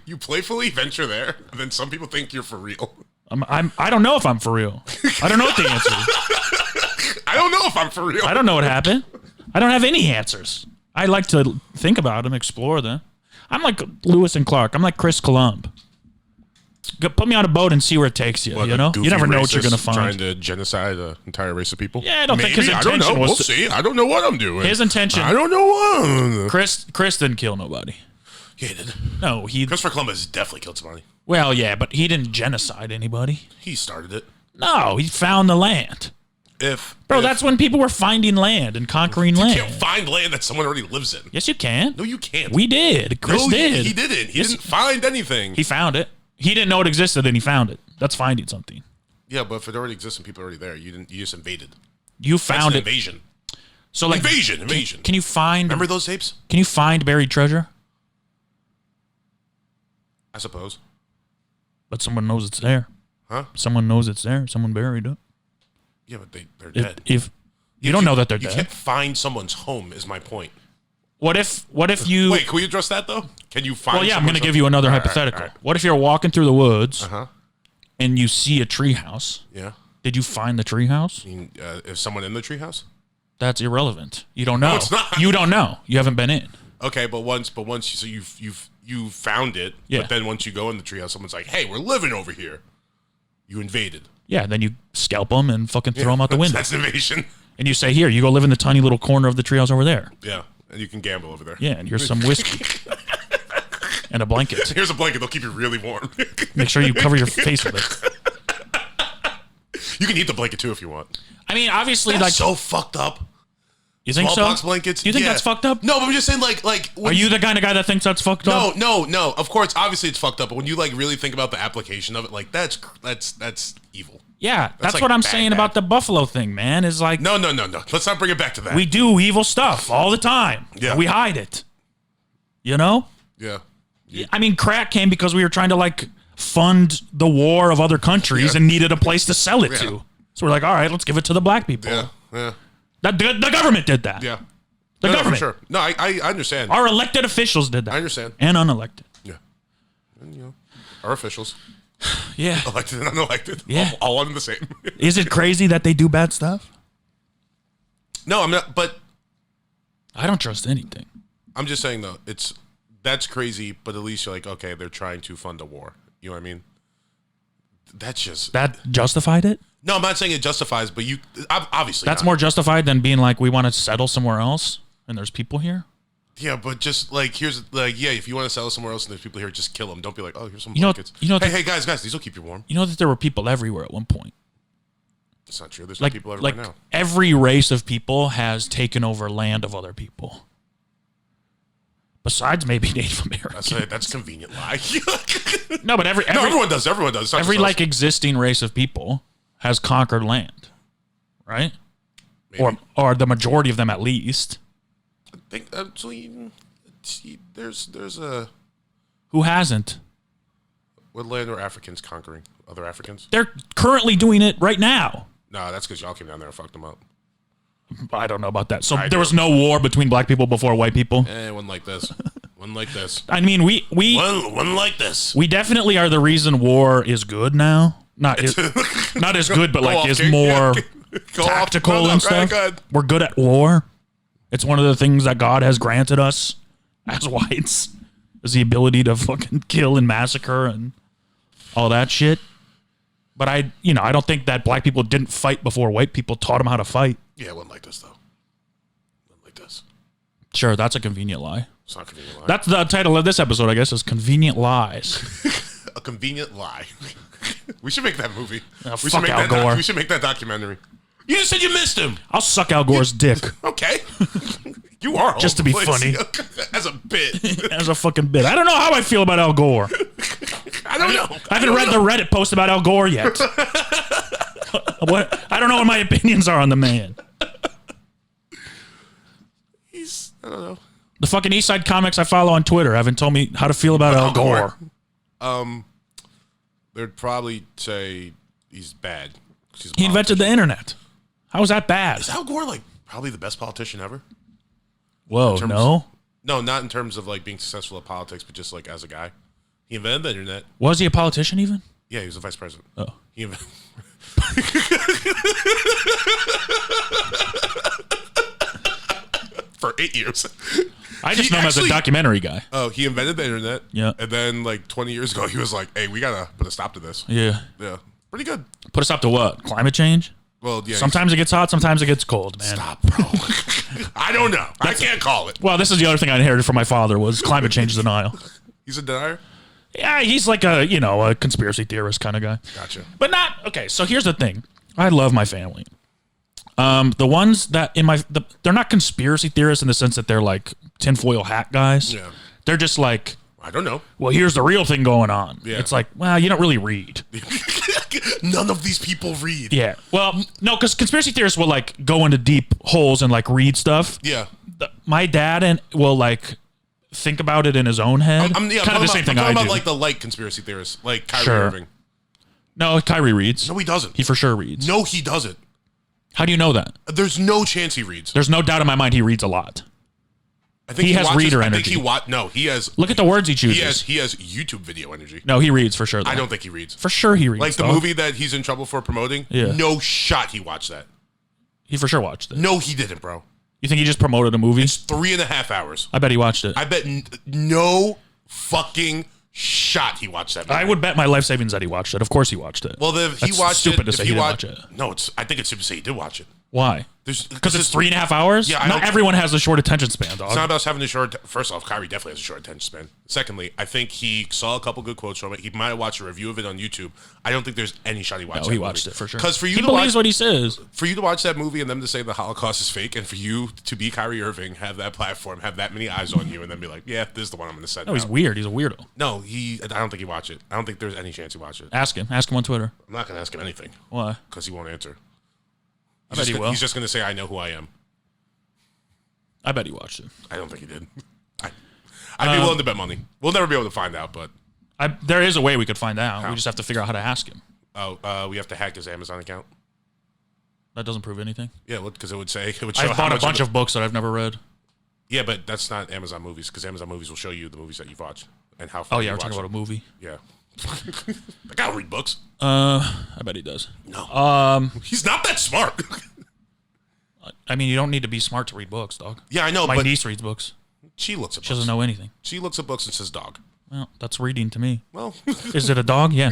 You playfully venture there, and then some people think you're for real. I don't know if I'm for real. I don't know what the answer is. I don't know if I'm for real. I don't know what happened. I don't have any answers. I like to think about them, explore them. I'm like Lewis and Clark. I'm like Chris Columb. Put me on a boat and see where it takes you. You know, you never know what you're gonna find. Trying to genocide an entire race of people. Yeah, I don't think his intention I don't know. was. We'll see. I don't know what I'm doing. His intention. I don't know what. Chris didn't kill nobody. Yeah, he did. No, Christopher Columbus definitely killed somebody. Well, yeah, but he didn't genocide anybody. He started it. No, he found the land. That's when people were finding land and conquering land. You can't find land that someone already lives in. Yes, you can. No, you can't. We did. Chris did. He didn't. He didn't find anything. He found it. He didn't know it existed, and he found it. That's finding something. Yeah, but if it already exists and people are already there, you just invaded. You found it. Invasion. So like invasion. Can you find? Remember those tapes? Can you find buried treasure? I suppose. But someone knows it's there. Huh? Someone knows it's there. Someone buried it. Yeah, but they're dead. If you don't know that they're dead, you can't find someone's home. Is my point. What if you? Wait, can we address that though? Can you find? Well, yeah, I'm going to give you another hypothetical. All right. What if you're walking through the woods and you see a treehouse? Yeah. Did you find the treehouse? You mean, is someone in the treehouse? That's irrelevant. You don't know. No, it's not. You don't know. You haven't been in. Okay, but once you found it. Yeah. But then once you go in the treehouse, someone's like, "Hey, we're living over here." You invaded. Yeah. Then you scalp them and fucking throw them out the window. That's invasion. And you say, "Here, you go live in the tiny little corner of the treehouse over there." Yeah. And you can gamble over there. Yeah, and here's some whiskey. And a blanket. Here's a blanket. They'll keep you really warm. Make sure you cover your face with it. You can eat the blanket too if you want. I mean, obviously, That's like so fucked up. You think Smallpox so? blankets. You think that's fucked up? No, but I'm just saying, like. Are you the kind of guy that thinks that's fucked up? No. Of course, obviously it's fucked up. But when you like really think about the application of it, like that's evil. Yeah, that's like what I'm bad, saying about the Buffalo thing, man. Is like no. Let's not bring it back to that. we do evil stuff all the time. Yeah, and we hide it. You know? Yeah. I mean, crack came because we were trying to like fund the war of other countries and needed a place to sell it to. So we're like, all right, let's give it to the black people. Yeah. The government did that. Yeah. The government. For sure. No, I understand. Our elected officials did that. I understand. And unelected. Yeah. And our officials. Yeah. Elected and unelected. Yeah. All one and the same. Is it crazy that they do bad stuff? No, I'm not. But I don't trust anything. I'm just saying though, that's crazy. But at least you're like, okay, they're trying to fund a war. You know what I mean? That justified it? No, I'm not saying it justifies, but you obviously that's more justified than being like, we want to settle somewhere else and there's people here. Yeah, but just like if you want to settle somewhere else and there's people here, just kill them. Don't be like, oh, here's some blankets. Hey guys, these will keep you warm. You know that there were people everywhere at one point. It's not true. There's no people everywhere now. Every race of people has taken over land of other people. Besides maybe Native Americans. That's a convenient lie. No, but everyone does. Everyone does. Every existing race of people has conquered land, right? Maybe. Or the majority of them at least. I think actually, there's a. Who hasn't? What land are Africans conquering? Other Africans? They're currently doing it right now. No, that's because y'all came down there and fucked them up. I don't know about that. So there was no war between black people before white people? One like this. One like this. I mean, one like this. We definitely are the reason war is good now. Not as good, but like is more tactical and stuff. We're good at war. It's one of the things that God has granted us as whites is the ability to fucking kill and massacre and all that shit. But I don't think that black people didn't fight before white people taught them how to fight. Yeah, it wasn't like this though. Sure, that's a convenient lie. It's not a convenient lie. That's the title of this episode, I guess, is Convenient Lies. A convenient lie. We should make that movie. Oh, fuck Al Gore. We should make that documentary. You just said you missed him. I'll suck Al Gore's dick. Okay. You are just to be funny. As a bit. As a fucking bit. I don't know how I feel about Al Gore. I don't know. I haven't read the Reddit post about Al Gore yet. I don't know what my opinions are on the man. I don't know. The fucking Eastside comics I follow on Twitter haven't told me how to feel about Al Gore. They'd probably say he's bad. He invented the internet. How is that bad? Is Al Gore like probably the best politician ever? Whoa, no? No, not in terms of like being successful at politics, but just like as a guy. He invented the internet. Was he a politician even? Yeah, he was the vice president. Oh. He invented... For 8 years. I just know him as a documentary guy. Oh, he invented the internet. Yeah. And then like 20 years ago, he was like, hey, we got to put a stop to this. Yeah. Yeah. Pretty good. Put a stop to what? Climate change? Well, yeah. Sometimes it gets hot, sometimes it gets cold, man. Stop, bro. I don't know. I can't call it. Well, this is the other thing I inherited from my father was climate change denial. He's a denier? Yeah, he's like a conspiracy theorist kind of guy. Gotcha. But not, okay, so here's the thing. I love my family. The ones that they're not conspiracy theorists in the sense that they're like tinfoil hat guys. Yeah. They're just like, I don't know. well, here's the real thing going on. Yeah. It's like, well, you don't really read. None of these people read. Yeah. Well, no, because conspiracy theorists will like go into deep holes and like read stuff. Yeah. My dad will like think about it in his own head. Kind of the same thing I do. I'm talking about like the light conspiracy theorists, like Kyrie Irving. No, Kyrie reads. No, he doesn't. He for sure reads. No, he doesn't. How do you know that? There's no chance he reads. There's no doubt in my mind he reads a lot. I think he has reader energy. He has. Look at the words he chooses. He has YouTube video energy. No, he reads for sure. Though. I don't think he reads. For sure he reads. Like the movie that he's in trouble for promoting. Yeah. No shot he watched that. He for sure watched it. No, he didn't, bro. You think he just promoted a movie? It's 3.5 hours. I bet he watched it. I bet no fucking shot he watched that movie. I would bet my life savings that he watched it. Of course he watched it. Well, if he That's watched stupid it, to say if he he didn't watched watch it. No, I think it's stupid to say he did watch it. Why? Because it's 3.5 hours? Yeah, not everyone has a short attention span, dog. It's not about having a short... First off, Kyrie definitely has a short attention span. Secondly, I think he saw a couple good quotes from it. He might have watched a review of it on YouTube. I don't think there's any shot he watched. No, he watched it for sure. Because for you he to believes what he says. For you to watch that movie and them to say the Holocaust is fake, and for you to be Kyrie Irving, have that platform, have that many eyes on you, and then be like, yeah, this is the one I'm going to send. No, he's weird. He's a weirdo. No, I don't think he watched it. I don't think there's any chance he watched it. Ask him. Ask him on Twitter. I'm not going to ask him anything. Why? Because he won't answer. I bet he will. He's just going to say, I know who I am. I bet he watched it. I don't think he did. I'd be willing to bet money. We'll never be able to find out, but... there is a way we could find out. How? We just have to figure out how to ask him. Oh, we have to hack his Amazon account? That doesn't prove anything. Yeah, because it would show I've bought a bunch of books that I've never read. Yeah, but that's not Amazon movies, because Amazon movies will show you the movies that you've watched and how far Oh, yeah, you we're talking watched about a movie. Yeah. That guy will read books. I bet he does. No. He's not that smart. I mean, you don't need to be smart to read books, dog. Yeah, I know, My but niece reads books. She looks at books. She doesn't know anything. She looks at books and says dog. Well, that's reading to me. Well, is it a dog? Yeah.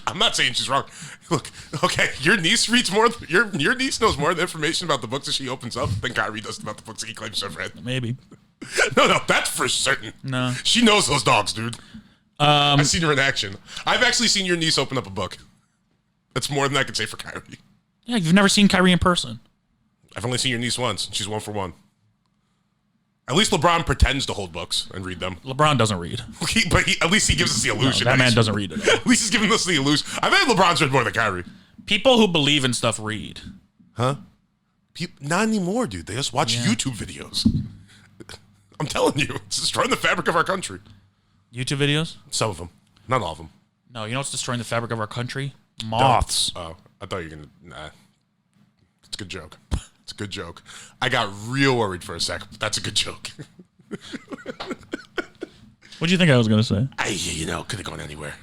I'm not saying she's wrong. Look, okay, your niece reads more. Your niece knows more of the information about the books that she opens up than Kyrie does about the books that he claims to have read. Maybe. No, that's for certain. No. She knows those dogs, dude. I've seen her in action. I've actually seen your niece open up a book. That's more than I can say for Kyrie. Yeah, you've never seen Kyrie in person. I've only seen your niece once. She's 1 for 1. At least LeBron pretends to hold books and read them. LeBron doesn't read. But at least he gives us the illusion. No, that man doesn't read it. At least he's giving us the illusion. I bet LeBron's read more than Kyrie. People who believe in stuff read. Huh? Not anymore, dude. They just watch YouTube videos. I'm telling you. It's destroying the fabric of our country. YouTube videos? Some of them. Not all of them. No, you know what's destroying the fabric of our country? Moths. Oh, I thought you were going to... Nah. It's a good joke. It's a good joke. I got real worried for a sec, but that's a good joke. What do you think I was going to say? Could have gone anywhere.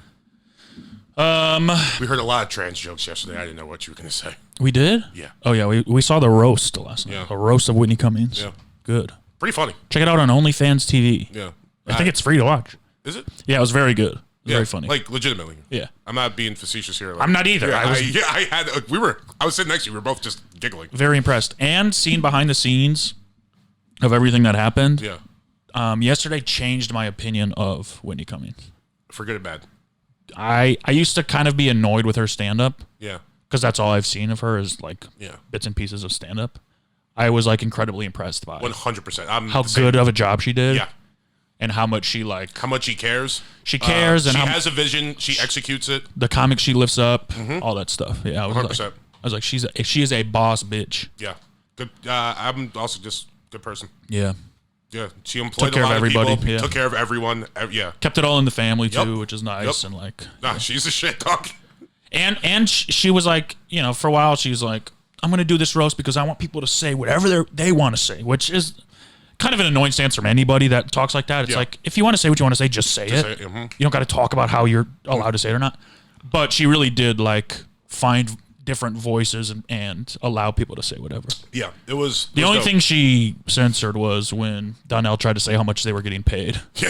We heard a lot of trans jokes yesterday. I didn't know what you were going to say. We did? Yeah. Oh, yeah. We saw the roast last night. Yeah. The roast of Whitney Cummings. Yeah. Good. Pretty funny. Check it out on OnlyFans TV. Yeah. I think it's free to watch. Is it? Yeah, it was very good. Very funny. Like, legitimately. Yeah. I'm not being facetious here. Like, I'm not either. Yeah, I was sitting next to you. We were both just giggling. Very impressed. And seen behind the scenes, of everything that happened. Yeah. Yesterday changed my opinion of Whitney Cummings. For good or bad. I used to kind of be annoyed with her stand-up. Yeah. Because that's all I've seen of her is like bits and pieces of stand-up. I was like incredibly impressed by 100%. how good of a job she did. Yeah. And how much she like. How much she cares. She cares. And she how has a vision. She executes it. The comic she lifts up. All that stuff. Yeah. I was 100%. like, I was like, she is a boss bitch. Yeah. Good. I'm also just a good person. Yeah. Yeah. She employed Took care a lot of everybody. people. Yeah. Took care of everyone. Yeah. Kept it all in the family too, which is nice. And like. Nah, she's a shit dog. And she was like, for a while, she was like, I'm going to do this roast because I want people to say whatever they want to say, which is kind of an annoying stance from anybody that talks like that. It's like, if you want to say what you want to say, just say it. You don't got to talk about how you're allowed to say it or not. But she really did like find different voices and allow people to say whatever. Yeah, it was the only thing she censored was when Donnell tried to say how much they were getting paid. Yeah.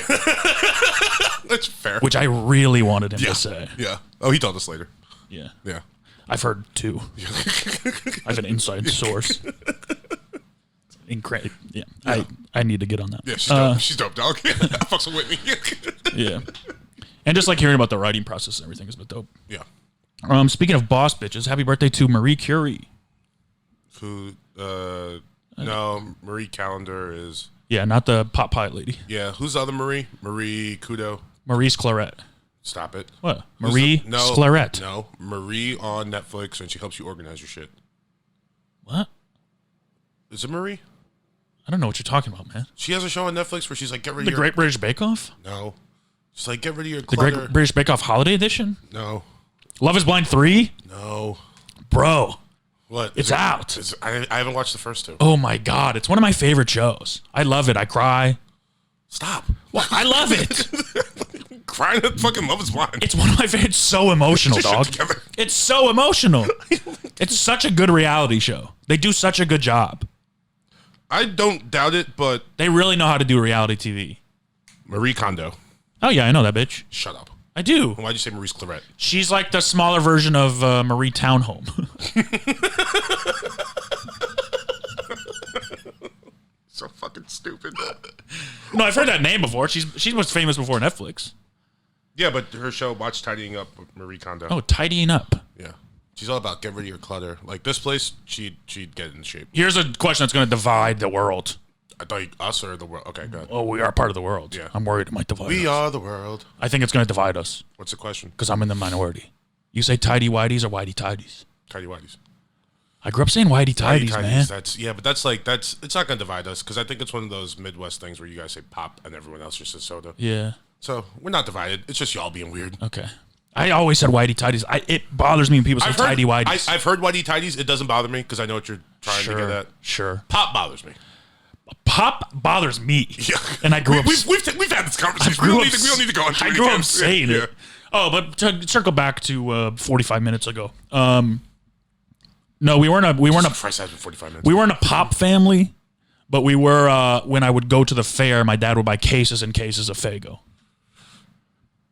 That's fair. Which I really wanted him to say. Yeah. Oh, he told us later. Yeah. Yeah. I've heard too. I have an inside source. Incredible. Yeah. I need to get on that. Yeah, she's dope. She's dope, dog. Fucks with Whitney. Yeah. And just like hearing about the writing process and everything has been dope. Yeah. Speaking of boss bitches, happy birthday to Marie Curie. Who? No, Marie Callender is. Yeah, not the pot pie lady. Yeah. Who's the other Marie? Marie Kudo. Maurice Claret. Stop it. What? Marie Claret. No, Marie on Netflix, and she helps you organize your shit. What? Is it Marie? I don't know what you're talking about, man. She has a show on Netflix where she's like, get rid of The your... Great British Bake Off? No. She's like, get rid of your The clutter. Great British Bake Off Holiday Edition? No. Love is Blind 3? No. Bro. What? It's out. I haven't watched the first two. Oh my God. It's one of my favorite shows. I love it. I cry. Stop. Well, I love it. Crying at fucking Love is Blind. It's one of my favorite. It's so emotional, dog. It's so emotional. It's such a good reality show. They do such a good job. I don't doubt it, but... They really know how to do reality TV. Marie Kondo. Oh, yeah, I know that bitch. Shut up. I do. Why'd you say Maurice Claret? She's like the smaller version of Marie Townhome. So fucking stupid. No, I've heard that name before. She was famous before Netflix. Yeah, but her show, Watch Tidying Up with Marie Kondo. Oh, Tidying Up. Yeah. She's all about get rid of your clutter. Like this place, she'd get in shape. Here's a question that's going to divide the world. I thought us or the world. Okay, good. Oh, we are part of the world. Yeah. I'm worried it might divide us. We are the world. I think it's going to divide us. What's the question? Because I'm in the minority. You say tidy whities or whitey tidies? Tidy whities. I grew up saying whitey tidies, man. It's not gonna divide us because I think it's one of those Midwest things where you guys say pop and everyone else just says soda. Yeah. So we're not divided. It's just y'all being weird. Okay. I always said whitey tidies. It bothers me when people say tidy whities. I've heard whitey tidies. It doesn't bother me because I know what you're trying to get at. Sure. Pop bothers me. Pop bothers me. Yeah. And I grew up. We've had this conversation. We don't need to go on. I grew up saying it. Oh, but to circle back to 45 minutes ago. No, we weren't a 45 minutes. We weren't a pop family, but we were when I would go to the fair, my dad would buy cases and cases of Faygo.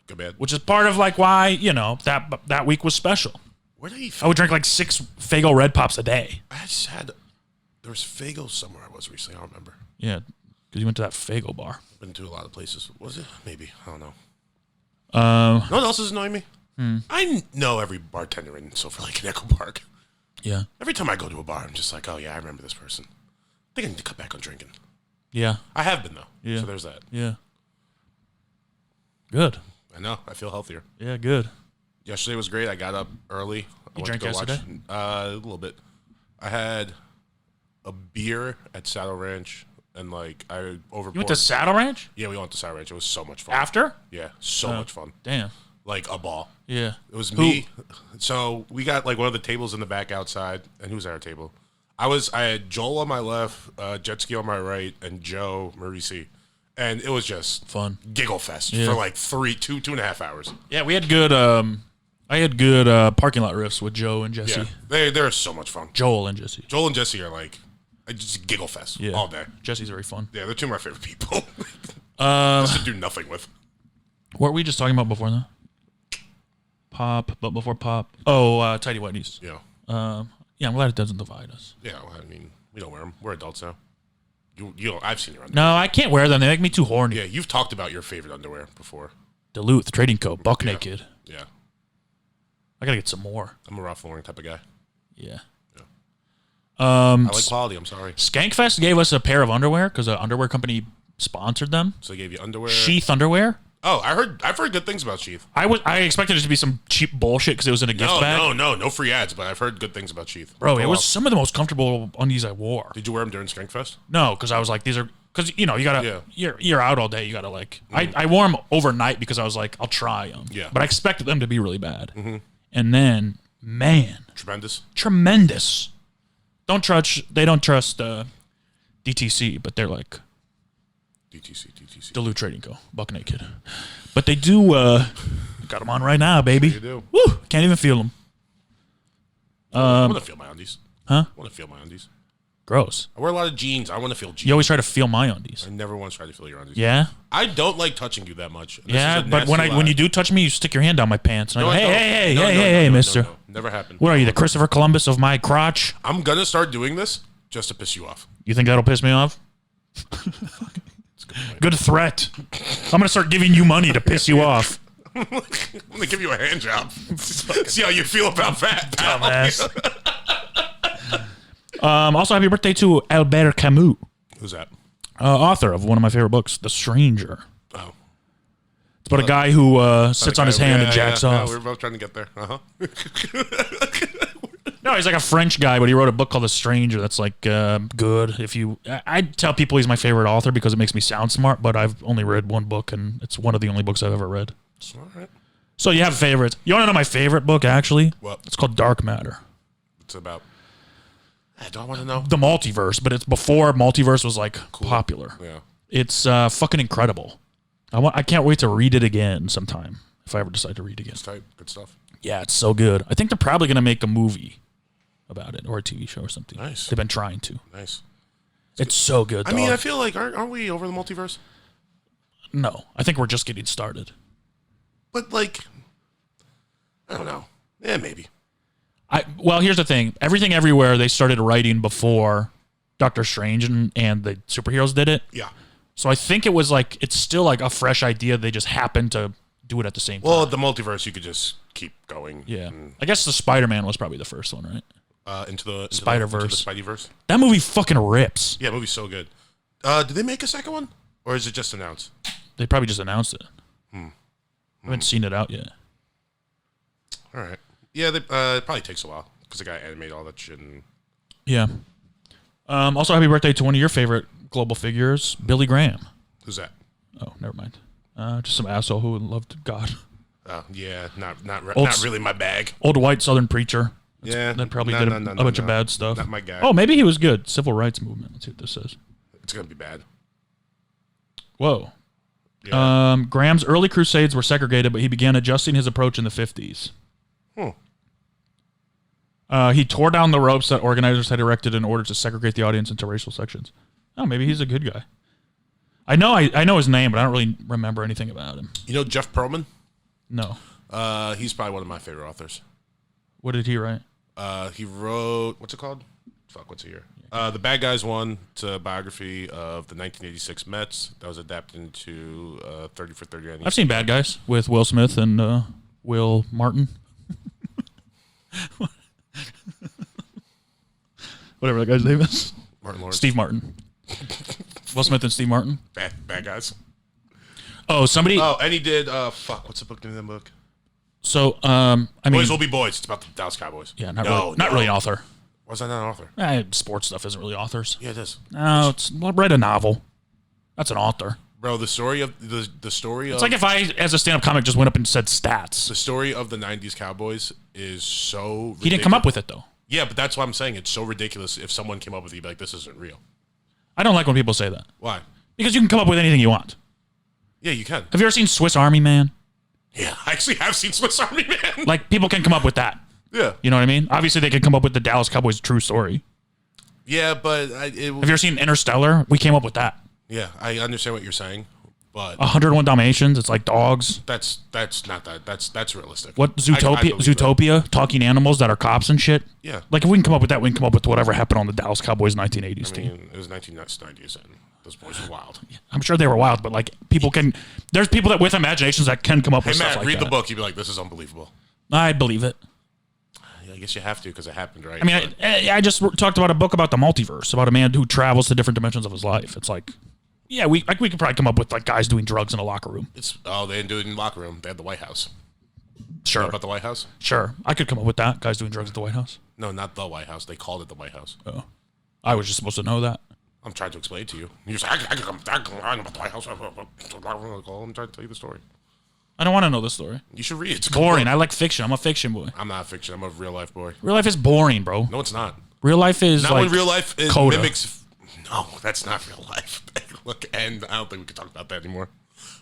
Good bad. Which is part of like why, that week was special. Where did he I would drink like 6 Faygo Red Pops a day. I just had there was Faygo somewhere I was recently, I don't remember. Yeah, because you went to that Faygo bar. Been to a lot of places. Was it? Maybe. I don't know. No one else is annoying me. I know every bartender in Silver Lake and Echo Park. Yeah. Every time I go to a bar, I'm just like, oh yeah, I remember this person. I think I need to cut back on drinking. Yeah. I have been though. Yeah. So there's that. Yeah. Good. I know. I feel healthier. Yeah, good. Yesterday was great. I got up early. You drank yesterday? A little bit. I had a beer at Saddle Ranch and like I overpoured. You went to Saddle Ranch? Yeah, we went to Saddle Ranch. It was so much fun. After? Yeah, so much fun. Damn. Like a ball. Yeah. It was me. So we got like one of the tables in the back outside. And who was at our table? I had Joel on my left, Jet Ski on my right, and Joe Marisi. And it was just fun. Giggle fest for like 2.5 hours. Yeah, we had good I had good parking lot riffs with Joe and Jesse. Yeah, they're so much fun. Joel and Jesse. Joel and Jesse are like just giggle fest all day. Jesse's very fun. Yeah, they're two of my favorite people. Just to do nothing with. What were we just talking about before that? Pop, but before pop. Oh, tidy whities. Yeah. Yeah, I'm glad it doesn't divide us. Yeah, well, I mean, we don't wear them. We're adults now. I've seen your underwear. No, I can't wear them. They make me too horny. Yeah, you've talked about your favorite underwear before. Duluth Trading Co. Buck Naked. Yeah. I gotta get some more. I'm a Ralph Lauren type of guy. Yeah. I like quality. I'm sorry. Skankfest gave us a pair of underwear because an underwear company sponsored them. So they gave you underwear. Sheath underwear. Oh, I've heard good things about Sheath. I expected it to be some cheap bullshit because it was in a gift bag. No free ads, but I've heard good things about Sheath. Bro, it was some of the most comfortable undies I wore. Did you wear them during Skankfest? No, because I was like, these are because you gotta you're out all day. You gotta like I wore them overnight because I was like, I'll try them. Yeah, but I expected them to be really bad. And then tremendous. They don't trust DTC, but they're like DTC. Duluth Trading Co. Buck Naked. But they do got them on right now, baby. You do. Woo! Can't even feel them. I want to feel my undies. Huh? I want to feel my undies. Gross. I wear a lot of jeans. I want to feel jeans. You always try to feel my undies. I never once tried to feel your undies. Yeah? I don't like touching you that much. Yeah, but when you do touch me, you stick your hand down my pants. And I go, hey, mister. No. Never happened. What are you, the Christopher Columbus of my crotch? I'm going to start doing this just to piss you off. You think that'll piss me off? Good threat. I'm going to start giving you money to piss you off. I'm going to give you a hand job. See how you feel about that, pal. Dumbass. Also, happy birthday to Albert Camus. Who's that? Author of one of my favorite books, The Stranger. Oh. It's about a guy who sits on his hand and jacks off. Yeah, we were both trying to get there. No, he's like a French guy, but he wrote a book called The Stranger that's like good. I tell people he's my favorite author because it makes me sound smart, but I've only read one book, and it's one of the only books I've ever read. All right. So you have favorites. You want to know my favorite book, actually? What? It's called Dark Matter. It's about... I don't want to know. The multiverse, but it's before multiverse was like popular. Yeah. It's fucking incredible. I can't wait to read it again sometime if I ever decide to read again. It's tight. Good stuff. Yeah, it's so good. I think they're probably going to make a movie about it or a TV show or something. Nice. They've been trying to. Nice. It's so good. I mean, I feel like aren't we over the multiverse? No, I think we're just getting started. But like, I don't know. Yeah, maybe. Well, here's the thing. Everything Everywhere they started writing before Doctor Strange and the superheroes did it. Yeah. So I think it was like it's still like a fresh idea. They just happened to do it at the same time. Well, the multiverse, you could just keep going. Yeah. I guess the Spider-Man was probably the first one, right? Into the Spider-Verse. Into the Spideyverse. That movie fucking rips. Yeah, movie's so good. Did they make a second one, or is it just announced? They probably just announced it. I haven't seen it out yet. All right. Yeah, it probably takes a while because the guy animated all that shit. Yeah. Also, happy birthday to one of your favorite global figures, Billy Graham. Who's that? Oh, never mind. Just some asshole who loved God. Oh, yeah, not really my bag. Old white Southern preacher. Yeah, that probably did a bunch of bad stuff. Not my guy. Oh, maybe he was good. Civil rights movement. Let's see what this says. It's gonna be bad. Whoa. Yeah. Graham's early crusades were segregated, but he began adjusting his approach in the 50s. He tore down the ropes that organizers had erected in order to segregate the audience into racial sections. Oh, maybe he's a good guy. I know his name, but I don't really remember anything about him. You know Jeff Pearlman? No. He's probably one of my favorite authors. What did he write? He wrote, what's it called? What's it here? The Bad Guys One. It's a biography of the 1986 Mets that was adapted into 30 for 30. I've seen Bad Guys with Will Smith and Will Martin. Whatever that guy's name is. Martin Lawrence. Steve Martin. Will Smith and Steve Martin. Bad Guys. Oh, somebody. Oh, and he did. What's the book name of that book? So, I mean, Boys Will Be Boys. It's about the Dallas Cowboys. Yeah, not really an author. Why is that not an author? Sports stuff isn't really authors. Yeah, it is. No, read a novel. That's an author. Bro, the story of the story. It's like if I, as a stand-up comic, just went up and said stats. The story of the '90s Cowboys is so ridiculous. He didn't come up with it though. Yeah, but that's what I'm saying. It's so ridiculous. If someone came up with it, you'd be like, "This isn't real." I don't like when people say that. Why? Because you can come up with anything you want. Yeah, you can. Have you ever seen Swiss Army Man? Yeah, I actually have seen Swiss Army Man. Like, people can come up with that. Yeah. You know what I mean? Obviously, they can come up with the Dallas Cowboys true story. Yeah, but... Have you ever seen Interstellar? We came up with that. Yeah, I understand what you're saying. but 101 Dalmatians. It's like dogs. that's not that. That's realistic. What I Zootopia? believe that. Zootopia, talking animals that are cops and shit. Yeah. Like if we can come up with that, we can come up with whatever happened on the Dallas Cowboys 1980s I team. mean, it was 1990s, and those boys were wild. I'm sure they were wild, but like people can. There's people that with imaginations that can come up Hey, with Matt, stuff like read that. the book. You'd be like, this is unbelievable. I believe it. Yeah, I guess you have to because it happened, right? I mean, I just talked about a book about the multiverse, about a man who travels to different dimensions of his life. It's like, yeah, we could probably come up with like guys doing drugs in a locker room. they didn't do it in the locker room. They had the White House. Sure. You know about the White House? Sure. I could come up with that. Guys doing drugs at the White House. No, not the White House. They called it the White House. Oh. I was just supposed to know that. I'm trying to explain it to you. You're saying, I can come about the White House. I'm trying to tell you the story. I don't want to know the story. You should read it. It's Boring. I like fiction. I'm a fiction boy. I'm not fiction. I'm a real life boy. Real life is boring, bro. No, it's not. Real life is Not like when real life Coda. mimics. No, that's not real life. Look, and I don't think we can talk about that anymore.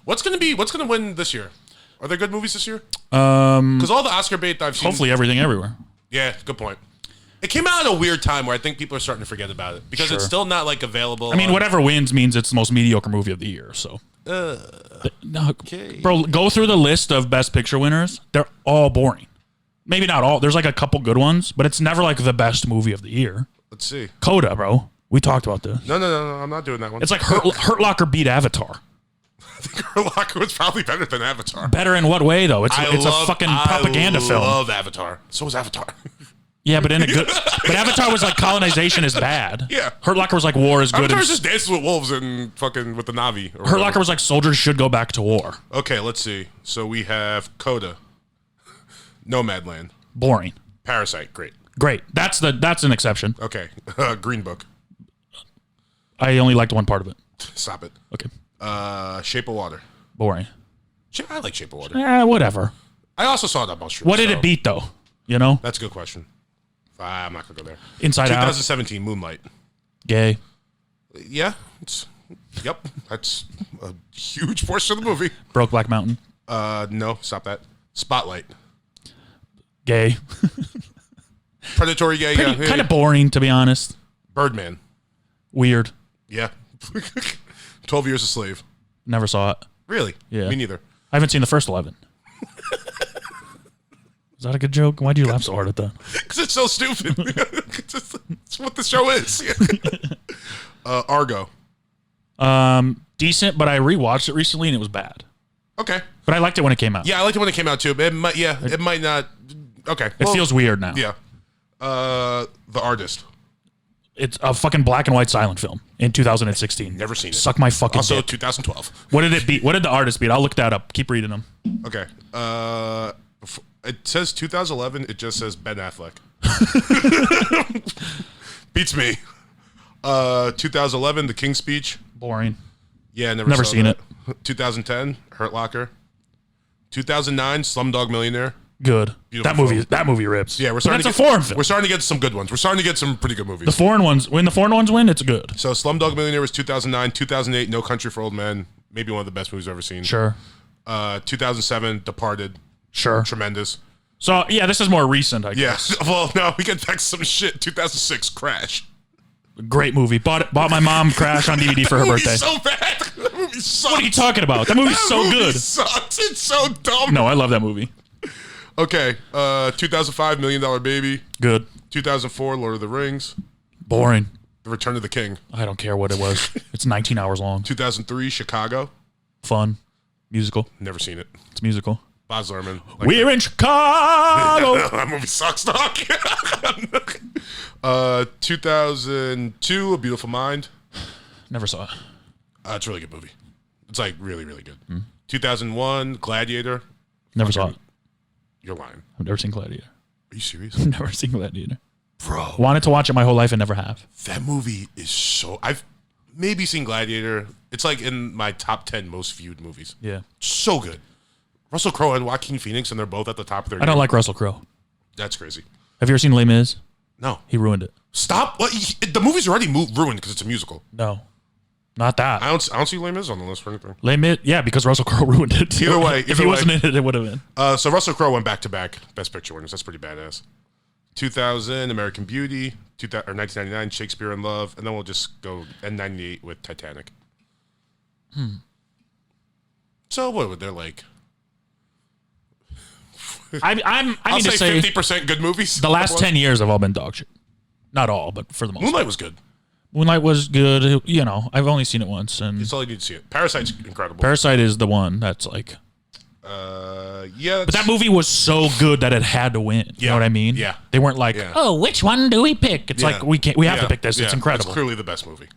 What's gonna win this year? Are there good movies this year? Because all the Oscar bait I've seen. hopefully everything everywhere. Yeah, good point. It came out at a weird time where I think people are starting to forget about it because it's Sure. still not like available. I mean, on- whatever wins means it's the most mediocre movie of the year. So, no, bro, go through the list of Best Picture winners. They're all boring. Maybe not all. There's like a couple good ones, but it's never like the best movie of the year. Let's see. Coda, bro. We talked about this. No. I'm not doing that one. It's like Hurt Locker beat Avatar. I think Hurt Locker was probably better than Avatar. Better in what way though? It's a fucking propaganda film. I love Avatar. So was Avatar. Yeah, but in a good. But Avatar was like colonization is bad. Yeah. Hurt Locker was like war is good. Avatar's just dances with wolves and fucking with the Navi. or Hurt whatever. Locker was like soldiers should go back to war. Okay, let's see. So we have Coda, Nomadland, Boring. Parasite. Great. Great. That's an exception. Okay, Green Book. I only liked one part of it. Stop it. Okay. Shape of Water. Boring. I like Shape of Water. Whatever. I also saw that mushroom. What did it beat though? You know? That's a good question. I'm not gonna go there. Inside Out. 2017 Moonlight. Gay. Yeah. Yep. That's a huge portion of the movie. Broke Black Mountain. No, stop that. Spotlight. Gay. Predatory gay. Yeah. Kind of boring, to be honest. Birdman. Weird. Yeah. 12 Years a Slave. Never saw it. Really? Yeah. Me neither. I haven't seen the first 11. Is that a good joke? Why'd you laugh so hard at that? Because it's so stupid. It's what the show is. Argo. Decent, but I rewatched it recently and it was bad. Okay. But I liked it when it came out. Yeah, I liked it when it came out too. But it might not. Okay. It feels weird now. Yeah. The Artist. It's a fucking black and white silent film in 2016. Never seen it. Suck my fucking Also, dick. 2012. What did it beat? What did the artist beat? I'll look that up. Keep reading them. Okay. It says 2011. It just says Ben Affleck. Beats me. 2011, The King's Speech. Boring. Yeah, Never saw seen that. 2010, Hurt Locker. 2009, Slumdog Millionaire. Good. Beautiful That movie rips. Yeah, But that's a foreign film. We're starting to get some good ones. We're starting to get some pretty good movies. The foreign ones. When the foreign ones win, it's good. So Slumdog Millionaire was 2009. 2008, No Country for Old Men. Maybe one of the best movies I've ever seen. Sure. 2007, Departed. Sure. Tremendous. So yeah, this is more recent. I guess. Yeah. Well, no, we get back to some shit. 2006, Crash. Great movie. Bought my mom Crash on DVD for her Movie's birthday. so bad. That movie sucks. What are you talking about? That movie's so movie good. Sucks. It's so dumb. No, I love that movie. Okay. 2005, $1 Million Baby. Good. 2004, Lord of the Rings. Boring. The Return of the King. I don't care what it was. It's 19 hours long. 2003, Chicago. Fun. Musical. Never seen it. It's musical. Baz Luhrmann. We're in Chicago. That movie sucks, dog. 2002, A Beautiful Mind. Never saw it. It's a really good movie. It's like really, really good. 2001, Gladiator. Never saw it. You're lying. I've never seen Gladiator. Are you serious? I've never seen Gladiator. Bro. Wanted to watch it my whole life and never have. That movie is so... I've maybe seen Gladiator. It's like in my top 10 most viewed movies. Yeah. So good. Russell Crowe and Joaquin Phoenix, and they're both at the top of their I don't game. like Russell Crowe. That's crazy. Have you ever seen Les Mis? No. He ruined it. Stop. What? The movie's already ruined because it's a musical. No. Not that. I don't see Les Mis on the list for anything. Les Mis, yeah, because Russell Crowe ruined it. Either way. If he wasn't in it, it would have been. So Russel Crowe went back-to-back Best Picture winners. That's pretty badass. 2000, American Beauty. 1999, Shakespeare in Love. And then we'll just go N98 with Titanic. So what would they're like? I I'll mean to say say 50% good movies. the last 10 years have all been dog shit. Not all, but for the most Moonlight part. was good. Moonlight was good. You know, I've only seen it once, and That's all you need to see it. Parasite's incredible. Parasite is the one that's like. Yeah. But that movie was so good that it had to win. You know what I mean? Yeah. They weren't like, oh, which one do we pick? It's like we have to pick this. It's incredible. It's clearly the best movie.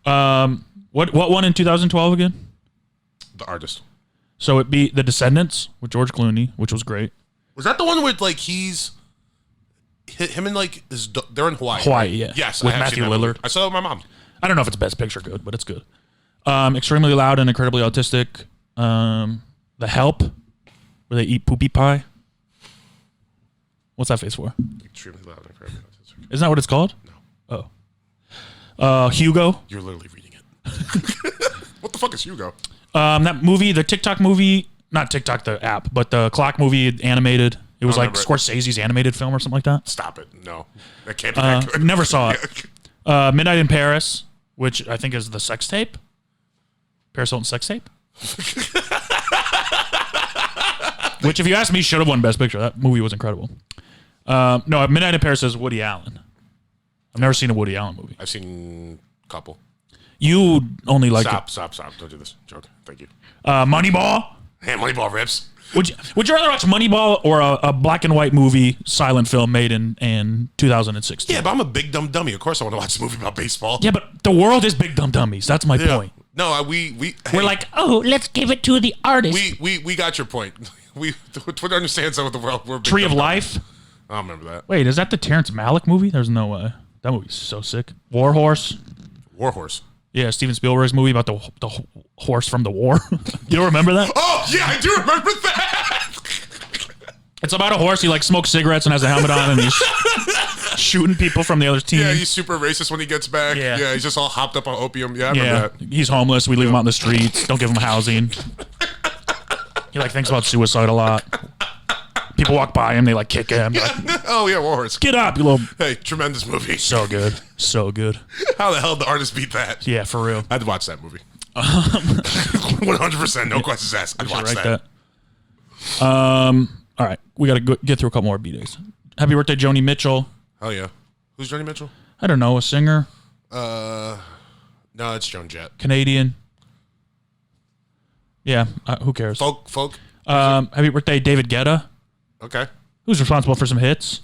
What won in 2012 again? The Artist. So it'd be The Descendants with George Clooney, which was great. Was that the one with like him and like they're in Hawaii? Hawaii, right? yeah. Yes, With I have Matthew seen that movie. Lillard. I saw it with my mom. I don't know if it's best picture good, but it's good. Extremely Loud and Incredibly Autistic. The Help, where they eat poopy pie. What's that face for? Extremely Loud and Incredibly Autistic. Isn't that what it's called? No. Oh. Hugo. You're literally reading it. What the fuck is Hugo? That movie, the TikTok movie, not TikTok, the app, but the clock movie animated. It was like Scorsese's animated film or something like that. Stop it. No. That can't be that good. Never saw it. Midnight in Paris, which I think is the sex tape. Paris Hilton sex tape. Which, if you ask me, should have won Best Picture. That movie was incredible. No, Midnight in Paris is Woody Allen. I've never seen a Woody Allen movie. I've seen a couple. You only like Stop. Don't do this. Joke. Thank you. Moneyball. Hey, Moneyball rips. Would you rather watch Moneyball or a black and white movie silent film made in 2016? Yeah, but I'm a big dumb dummy. Of course I want to watch a movie about baseball. Yeah, but the world is big dumb dummies. That's my point. No, We're like, oh, let's give it to the artist. We got your point. Twitter understands some of the world. We're big Tree dumb of dummies. Life. I don't remember that. Wait, is that the Terrence Malick movie? There's no way. That movie's so sick. War Horse. Yeah, Steven Spielberg's movie about the horse from the war. You don't remember that? Oh, yeah, I do remember that. It's about a horse. He like smokes cigarettes and has a helmet on, and he's shooting people from the other team. Yeah, he's super racist when he gets back. Yeah, he's just all hopped up on opium. Yeah, I remember that. He's homeless. We leave him out in the streets. Don't give him housing. He like thinks about suicide a lot. People walk by him, they like kick him. Like, oh yeah, War Horse. Get up, you little. Hey, tremendous movie. So good, so good. How the hell did the artist beat that? Yeah, for real. I'd watch that movie. 100%, no questions asked. I'd watch that. All right, we got to get through a couple more B-days. Happy birthday, Joni Mitchell. Oh yeah, who's Joni Mitchell? I don't know, a singer. No, it's Joan Jett. Canadian. Yeah, who cares? Folk. Happy birthday, David Guetta. Okay. Who's responsible for some hits?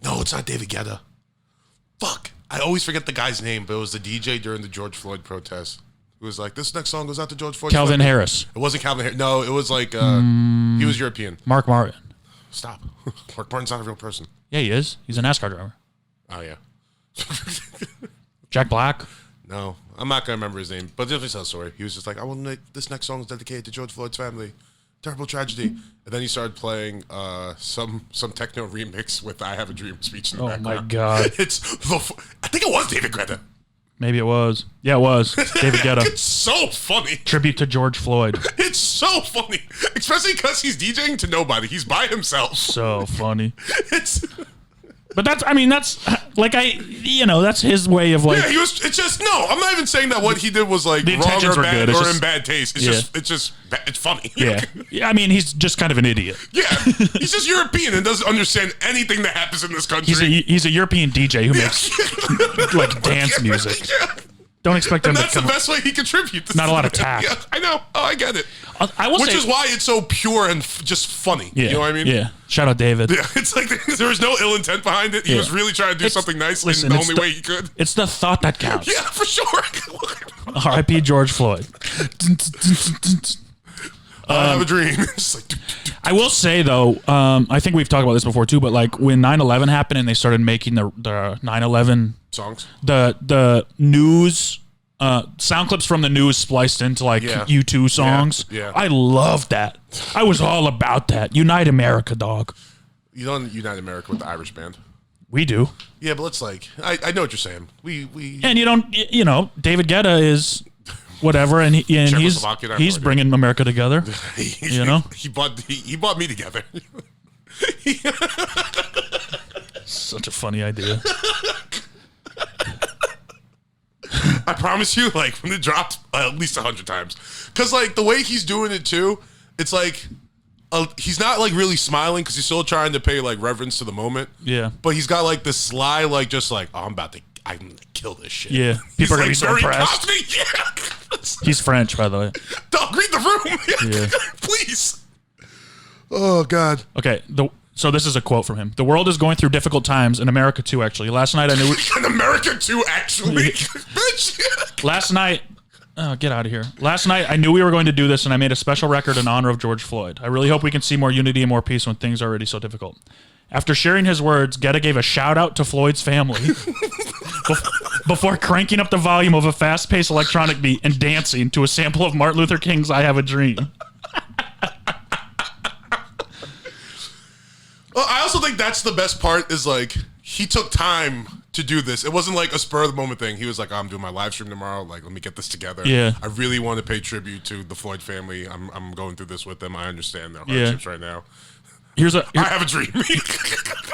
No, it's not David Guetta. Fuck. I always forget the guy's name, but it was the DJ during the George Floyd protests. Who was like, this next song goes out to George Floyd. Calvin Harris. It wasn't Calvin Harris. No, it was like, he was European. Mark Martin. Stop. Mark Martin's not a real person. Yeah, he is. He's a NASCAR driver. Oh, yeah. Jack Black. No, I'm not going to remember his name, but definitely tell a story. He was just like, I want to make this next song is dedicated to George Floyd's family. Terrible tragedy. And then he started playing some techno remix with I Have a Dream speech in the background. Oh, my God. I think it was David Guetta. Maybe it was. Yeah, it was. David Guetta. It's so funny. Tribute to George Floyd. It's so funny. Especially because he's DJing to nobody. He's by himself. So funny. It's... But that's like that's his way of like. Yeah, it's just, no, I'm not even saying that what he did was like wrong or bad or in bad taste. It's funny. Yeah. I mean, he's just kind of an idiot. Yeah. He's just European and doesn't understand anything that happens in this country. He's a European DJ who makes like dance music. Yeah. Don't expect him to come. That's the best way he contributes. Not a lot of tact. Yeah, I know. Oh, I get it. Which is why it's so pure and just funny. Yeah, you know what I mean? Yeah. Shout out David. Yeah, it's like there was no ill intent behind it. He was really trying to do something nice in the only way he could. It's the thought that counts. Yeah, for sure. R.I.P. George Floyd. I have a dream. I will say though, I think we've talked about this before too, but like when 9/11 happened and they started making the 9/11 songs, the news, sound clips from the news spliced into like U2 songs. Yeah. I loved that. I was all about that. Unite America, dog. You don't unite America with the Irish band. We do. Yeah, but let's I know what you're saying. We and you don't David Guetta is whatever, and he's bringing America together. He brought me together. Such a funny idea. I promise you, like, when it dropped, at least 100 times. Because, like, the way he's doing it, too, it's like, he's not, like, really smiling because he's still trying to pay, like, reverence to the moment. Yeah. But he's got, like, this sly, like, just like, oh, I'm going to kill this shit. Yeah. People are going to be so impressed. Yeah. He's French, by the way. Dog, read the room. Yeah. Please. Oh, God. Okay. So this is a quote from him. The world is going through difficult times in America too, actually. Last night I knew... In America too, actually? Bitch. Last night... Oh, get out of here. Last night I knew we were going to do this, and I made a special record in honor of George Floyd. I really hope we can see more unity and more peace when things are already so difficult. After sharing his words, Guetta gave a shout-out to Floyd's family before cranking up the volume of a fast-paced electronic beat and dancing to a sample of Martin Luther King's I Have a Dream. Well, I also think that's the best part is, like, he took time to do this. It wasn't like a spur-of-the-moment thing. He was like, I'm doing my live stream tomorrow. Like, let me get this together. Yeah. I really want to pay tribute to the Floyd family. I'm going through this with them. I understand their hardships right now. I have a dream.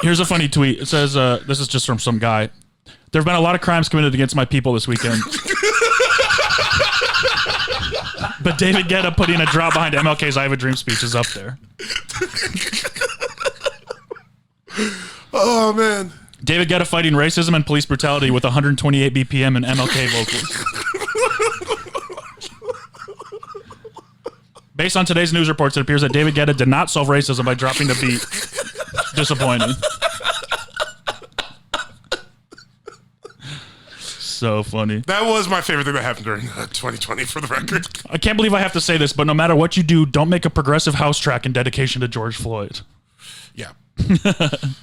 Here's a funny tweet. It says, this is just from some guy. There have been a lot of crimes committed against my people this weekend. But David Guetta putting a drop behind MLK's I Have a Dream speech is up there. Oh, man. David Guetta fighting racism and police brutality with 128 BPM and MLK vocals. Based on today's news reports, it appears that David Guetta did not solve racism by dropping the beat. Disappointing. So funny. That was my favorite thing that happened during 2020, for the record. I can't believe I have to say this, but no matter what you do, don't make a progressive house track in dedication to George Floyd. Yeah.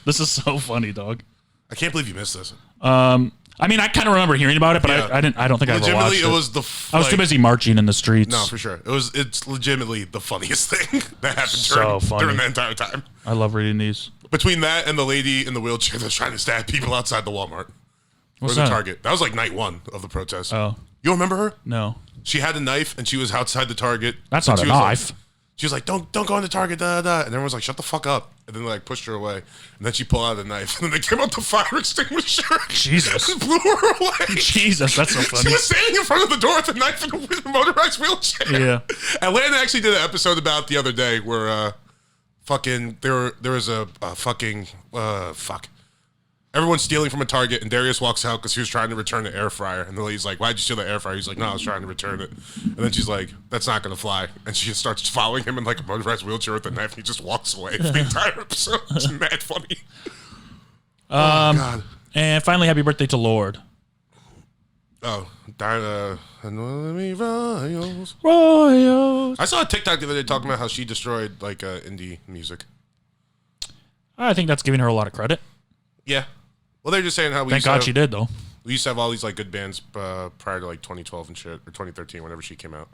This is so funny, dog. I can't believe you missed this. I mean, I kind of remember hearing about it, but I don't think I ever watched it. It was I was too busy marching in the streets. No, for sure. It's legitimately the funniest thing that happened during the entire time. I love reading these. Between that and the lady in the wheelchair that's trying to stab people outside the Walmart. What's or the that? Target. That was like night one of the protest. Oh. You remember her? No. She had a knife and she was outside the Target. That's not a knife. She was like, don't go into Target, da, da. And everyone was like, shut the fuck up. And then they like pushed her away. And then she pulled out a knife. And then they came out the fire extinguisher. Jesus. And blew her away. Jesus, that's so funny. She was standing in front of the door with a knife and a motorized wheelchair. Yeah. Atlanta actually did an episode about the other day where there was a fucking everyone's stealing from a Target, and Darius walks out because he was trying to return the air fryer. And the lady's like, why'd you steal the air fryer? He's like, no, I was trying to return it. And then she's like, that's not going to fly. And she starts following him in like a motorized wheelchair with a knife, and he just walks away for the entire episode. It's mad funny. Oh, God. And finally, happy birthday to Lord. Oh, Royals. Royals. I saw a TikTok the other day talking about how she destroyed like indie music. I think that's giving her a lot of credit. Yeah. Well, they're just saying how we Thank God she did, though. We used to have all these like good bands prior to like 2012 and shit, or 2013, whenever she came out.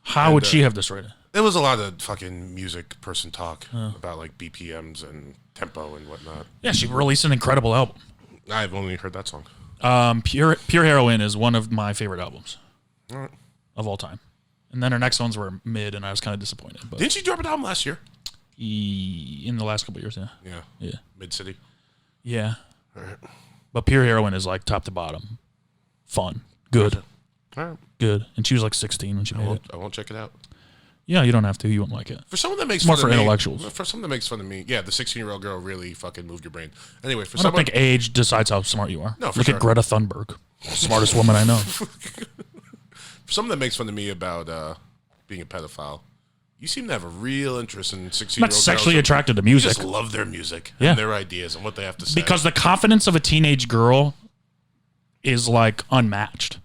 How would she have destroyed it? It was a lot of fucking music person talk about like BPMs and tempo and whatnot. Yeah, she released an incredible album. I've only heard that song. Pure Heroine is one of my favorite albums of all time. And then her next ones were mid, and I was kind of disappointed. But didn't she drop an album last year? In the last couple of years, yeah. Yeah. Mid City. Yeah. All right. But Pure Heroine is like top to bottom. Fun. Good. All right. Good. And she was like 16 when she made it. I won't check it out. Yeah, you don't have to. You won't like it. For someone that makes more fun for of me, intellectuals. For someone that makes fun of me, yeah, the 16-year-old girl really fucking moved your brain. Anyway, I don't think age decides how smart you are. No, for Look sure. at Greta Thunberg. Smartest woman I know. For someone that makes fun of me about being a pedophile, you seem to have a real interest in 16-year-old girls. Not sexually attracted to music. You just love their music and their ideas and what they have to say. Because the confidence of a teenage girl is like unmatched.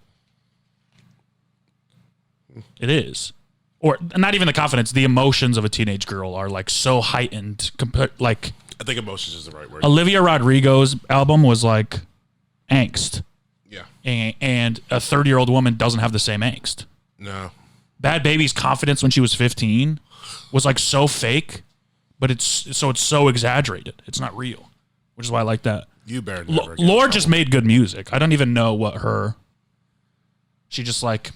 It is. Or not even the confidence, the emotions of a teenage girl are like so heightened. Like I think emotions is the right word. Olivia Rodrigo's album was like angst. Yeah. And a 30-year-old woman doesn't have the same angst. No. Bhad Bhabie's confidence when she was 15 was like so fake, but it's so exaggerated. It's not real, which is why I like that. You better Lorde just made good music. I don't even know what her. She just like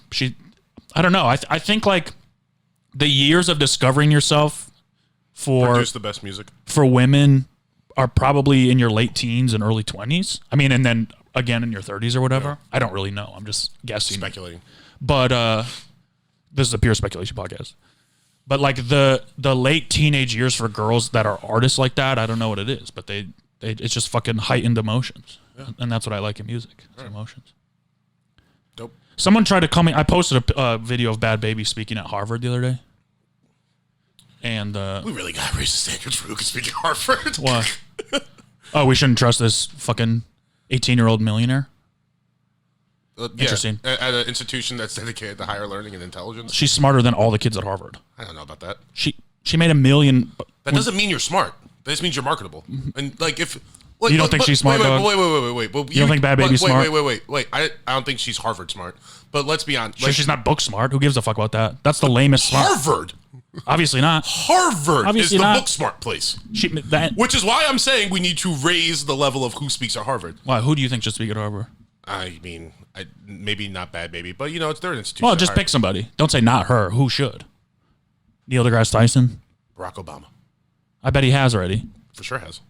I don't know. I think like the years of discovering yourself produce the best music for women are probably in your late teens and early 20s. I mean, and then again in your 30s or whatever. I don't really know. I'm just guessing. Speculating. But this is a pure speculation podcast. But like the late teenage years for girls that are artists like that, I don't know what it is, but it's just fucking heightened emotions. Yeah. And that's what I like in music. It's emotions. Dope. Someone tried to call me. I posted a video of Bhad Bhabie speaking at Harvard the other day. And we really got to raise the standards for who can speak at Harvard. Why? Oh, we shouldn't trust this fucking 18-year-old millionaire? Interesting. At an institution that's dedicated to higher learning and intelligence. She's smarter than all the kids at Harvard. I don't know about that. She made $1 million. That doesn't mean you're smart. That just means you're marketable. And like if you don't think she's smart, dog? Wait. Well, you don't think Bhad Bhabie's smart? Wait. I don't think she's Harvard smart. But let's be honest. Sure, she's not book smart. Who gives a fuck about that? That's the lamest smart. Harvard. Obviously not. Harvard Obviously is the not. book smart place. Which is why I'm saying we need to raise the level of who speaks at Harvard. Why? Who do you think should speak at Harvard? I mean, maybe not Bhad Bhabie, but you know, it's their institution. Well, just pick somebody. Don't say not her. Who should? Neil deGrasse Tyson? Barack Obama. I bet he has already. For sure has.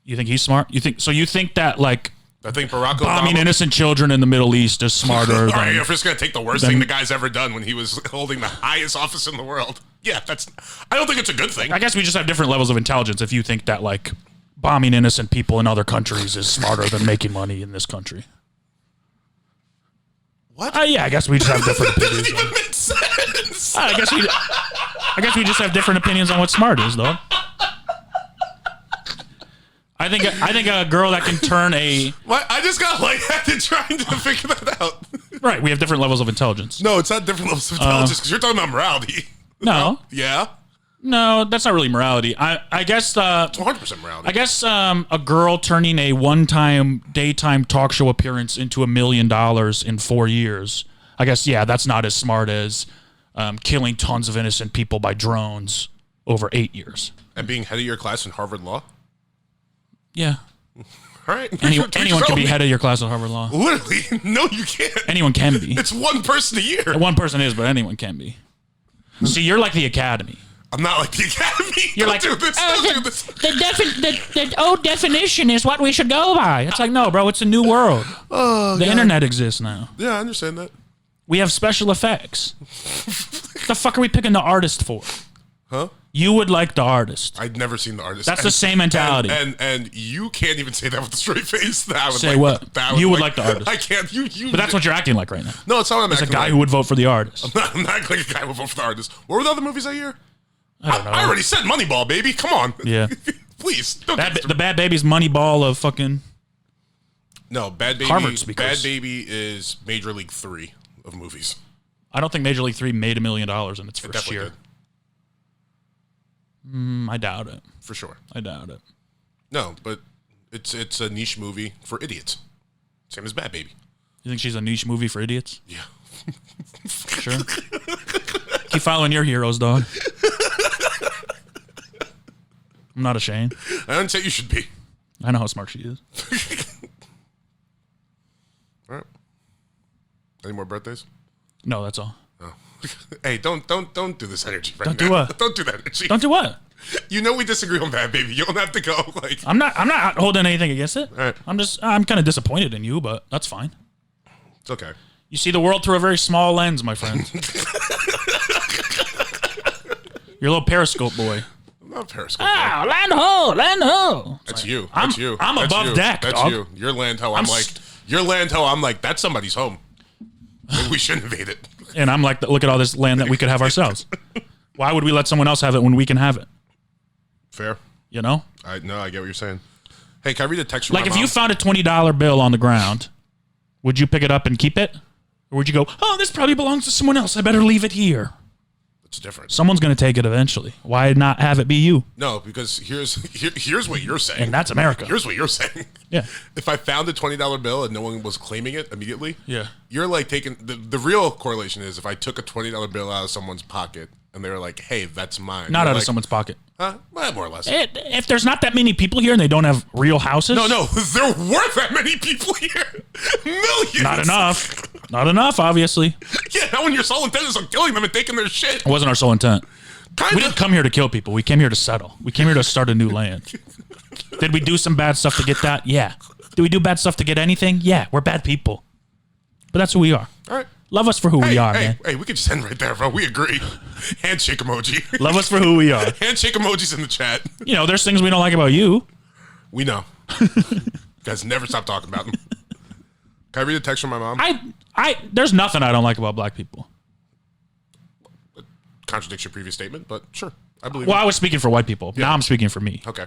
You think he's smart? You think that like I think Barack Obama bombing innocent children in the Middle East is smarter than... All right, if we're just going to take the worst thing the guy's ever done when he was holding the highest office in the world. Yeah, I don't think it's a good thing. I guess we just have different levels of intelligence if you think that, like, bombing innocent people in other countries is smarter than making money in this country. What? Yeah, I guess we just have different opinions. That doesn't even make sense. I guess we just have different opinions on what smart is, though. I think a girl that can turn a... What? I just got lightheaded trying to figure that out. Right, we have different levels of intelligence. No, it's not different levels of intelligence because you're talking about morality. No. Yeah? No, that's not really morality. I guess... it's 100% morality. I guess a girl turning a one-time daytime talk show appearance into $1 million in 4 years, I guess, yeah, that's not as smart as killing tons of innocent people by drones over 8 years. And being head of your class in Harvard Law? Yeah. All right. Anyone can be head of your class at Harvard Law. Literally. No, you can't. Anyone can be. It's one person a year. One person is, but anyone can be. See, you're like the academy. I'm not like the academy. You're Don't do this. The old definition is what we should go by. It's like, no, bro, it's a new world. The internet exists now. Yeah, I understand that. We have special effects. The fuck are we picking the artist for? Huh? You would like the artist. I'd never seen the artist. That's the same mentality. And you can't even say that with a straight face. That I would say like, what? You would like the artist. I can't. You. But that's what you're acting like right now. No, it's not what I'm acting acting like. As a guy who would vote for the artist. I'm not acting like a guy who would vote for the artist. What were the other movies that year? I don't know. I already said Moneyball, baby. Come on. Yeah. Please. The Bhad Bhabie's Moneyball of fucking... No, Bhad Bhabie. Harvard speakers. Bhad Bhabie is Major League 3 of movies. I don't think Major League 3 made $1 million in its first year. Did. I doubt it. For sure. I doubt it. No, but it's a niche movie for idiots. Same as Bhad Bhabie. You think she's a niche movie for idiots? Yeah. Sure. Keep following your heroes, dog. I'm not ashamed. I didn't say you should be. I know how smart she is. All right. Any more birthdays? No, that's all. Oh. Hey, don't do this energy right Don't now. do what? Don't do that energy. Don't do what? You know we disagree on Bhad Bhabie. You don't have to go like. I'm not holding anything against it. All right. I'm kind of disappointed in you, but that's fine. It's okay. You see the world through a very small lens, my friend. You're a little periscope boy. I'm not a periscope. Ah, land ho. That's you. I'm above deck. That's dog. you. Your land ho. I'm like that's somebody's home. Maybe we shouldn't invade it. And I'm like, look at all this land that we could have ourselves. Why would we let someone else have it when we can have it? Fair. You know? I get what you're saying. Hey, can I read a text from like my if mom? you found a $20 bill on the ground, would you pick it up and keep it? Or would you go, oh, this probably belongs to someone else. I better leave it here. It's different. Someone's going to take it eventually. Why not have it be you? No, because here's what you're saying. And that's America. Here's what you're saying. Yeah. If I found a $20 bill and no one was claiming it immediately, yeah, you're like taking the real correlation is if I took a $20 bill out of someone's pocket and they were like, hey, that's mine. Not out of someone's pocket. Well, more or less. If there's not that many people here and they don't have real houses. No, there weren't that many people here. Millions. Not enough. Not enough, obviously. Yeah, not when your sole intent is on killing them and taking their shit. It wasn't our sole intent. Kinda. We didn't come here to kill people. We came here to settle. We came here to start a new land. Did we do some bad stuff to get that? Yeah. Do we do bad stuff to get anything? Yeah, we're bad people. But that's who we are. All right. Love us for who we are, man. Hey, we could just end right there, bro. We agree. Handshake emoji. Love us for who we are. Handshake emojis in the chat. You know, there's things we don't like about you. We know. You guys never stop talking about them. Can I read a text from my mom? There's nothing I don't like about black people. It contradicts your previous statement, but sure. I believe Well, it. I was speaking for white people. Yeah. Now I'm speaking for me. Okay.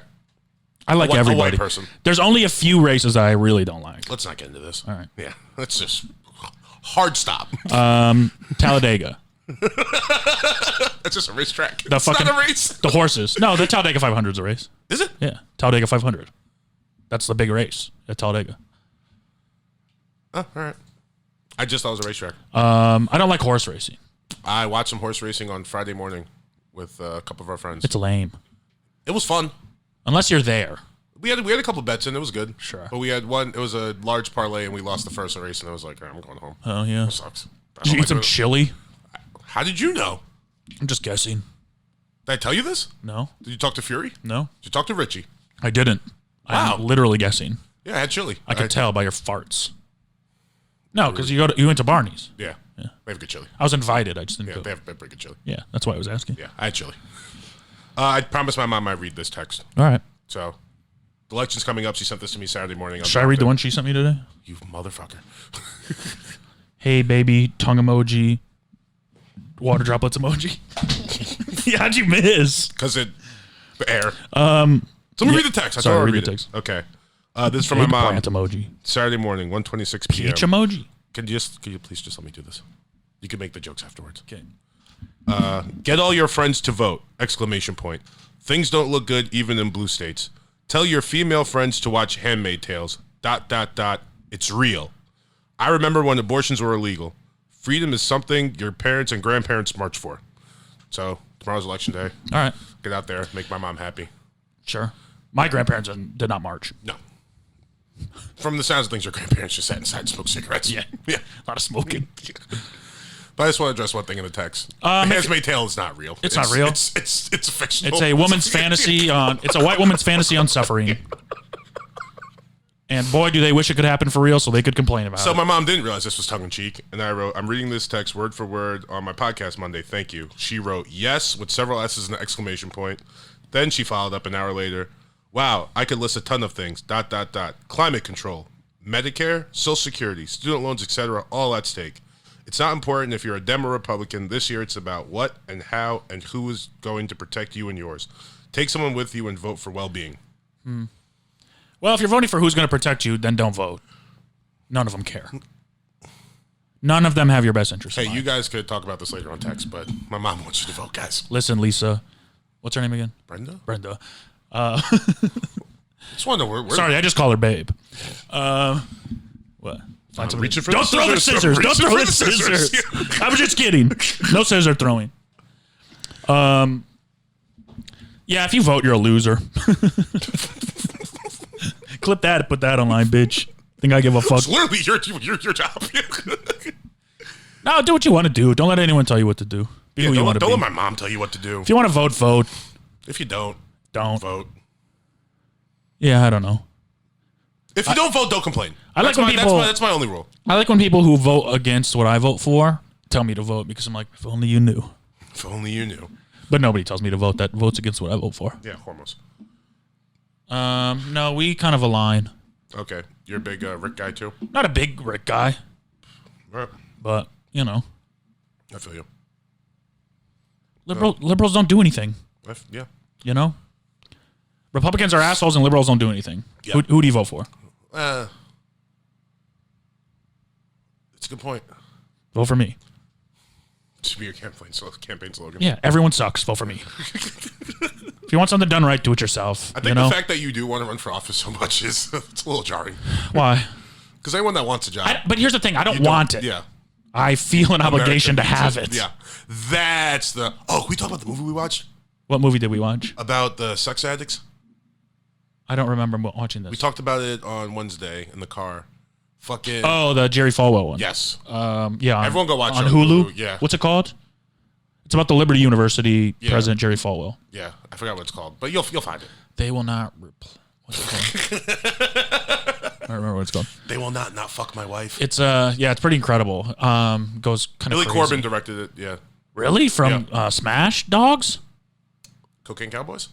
I like everybody. A white person. There's only a few races that I really don't like. Let's not get into this. All right. Yeah. Let's just hard stop. Talladega. That's just a racetrack. The It's fucking, not a race. The horses. No, the Talladega 500 is a race. Is it? Yeah. Talladega 500. That's the big race at Talladega. Oh, all right. I just thought it was a racetrack. I don't like horse racing. I watched some horse racing on Friday morning with a couple of our friends. It's lame. It was fun. Unless you're there. We had a couple of bets in. It was good. Sure. But we had one. It was a large parlay, and we lost the first race. And I was like, all right, I'm going home. Oh, yeah. It sucks. Did you eat some chili? How did you know? I'm just guessing. Did I tell you this? No. Did you talk to Fury? No. Did you talk to Richie? I didn't. Wow. I'm literally guessing. Yeah, I had chili. I could tell by your farts. No, because you went to Barney's. Yeah. They have good chili. I was invited. I just didn't Yeah, go. they have pretty good chili. Yeah, that's why I was asking. Yeah, I had chili. I promised my mom I'd read this text. All right. So, the election's coming up. She sent this to me Saturday morning. Should I read the one she sent me today? You motherfucker. Hey, baby, tongue emoji, water droplets emoji. Yeah, how'd you miss? Because the air. So let me read the text. Sorry, I'll read the text. Okay. This is from my mom. Plant emoji. Saturday morning, 1:26 p.m. Peach emoji. Could you please just let me do this? You can make the jokes afterwards. Okay. Get all your friends to vote! Exclamation point. Things don't look good even in blue states. Tell your female friends to watch Handmaid's Tales. ... It's real. I remember when abortions were illegal. Freedom is something your parents and grandparents march for. So tomorrow's election day. All right. Get out there, make my mom happy. Sure. My grandparents did not march. No. From the sounds of things, your grandparents just sat inside and smoked cigarettes. Yeah. Yeah. A lot of smoking. But I just want to address one thing in the text. Handmaid's Tale is not real. It's not real? It's a fictional. It's a woman's fantasy on. It's a white woman's fantasy on suffering. And boy, do they wish it could happen for real, so they could complain about So it. my mom didn't realize this was tongue in cheek, and I wrote, "I'm reading this text word for word on my podcast Monday. Thank you." She wrote yes with several S's and an exclamation point. Then she followed up an hour later. Wow, I could list a ton of things. ... Climate control, Medicare, Social Security, student loans, etc. All at stake. It's not important if you're a Dem or Republican. This year it's about what and how and who is going to protect you and yours. Take someone with you and vote for well-being. Well, if you're voting for who's going to protect you, then don't vote. None of them care. None of them have your best interest in Hey, mind. you guys could talk about this later on text, but my mom wants you to vote, guys. Listen, Lisa. What's her name again? Brenda? Brenda. Just want to know where. Sorry, I just call her babe. What? I'm reaching for Don't throw the scissors. Don't throw the scissors. I was just kidding. No scissor throwing. Yeah, if you vote, you're a loser. Clip that and put that online, bitch. Think I give a fuck? It's literally your job. No, do what you want to do. Don't let anyone tell you what to do. Be who you want to be. Don't let my mom tell you what to do. If you want to vote, vote. If you don't Vote. vote. Yeah, I don't know. If you don't vote, don't complain. I like when people- That's my only rule. I like when people who vote against what I vote for tell me to vote because I'm like, if only you knew. If only you knew. But nobody tells me to vote that votes against what I vote for. Yeah, hormones. No, we kind of align. Okay, you're a big Rick guy too. Not a big Rick guy, All right, but you know, I feel you. liberals don't do anything. Yeah. You know, Republicans are assholes and liberals don't do anything. Yeah. Who do you vote for? It's a good point. Vote for me. Should be your campaign slogan. Yeah, everyone sucks. Vote for me. If you want something done right, do it yourself. I think the fact that you do want to run for office so much is it's a little jarring. Why? Because anyone that wants a job, But here's the thing: I don't want it. Yeah. I feel an obligation to America have needs it. Yeah. That's the. Oh, can we talk about the movie we watched What movie did we watch? about the sex addicts? I don't remember watching this. We talked about it on Wednesday in the car. Fucking. Oh, the Jerry Falwell one. Yes. Yeah. Everyone go watch on it on Hulu. Hulu, yeah. What's it called? It's about the Liberty University president Jerry Falwell. Yeah, I forgot what it's called, but you'll find it. They will not. What's it called? don't remember what it's called. They will not fuck my wife. It's it's pretty incredible. Goes kind of Billy crazy. Corbin directed it. Yeah. Really? From Smash Dogs? Cocaine Cowboys?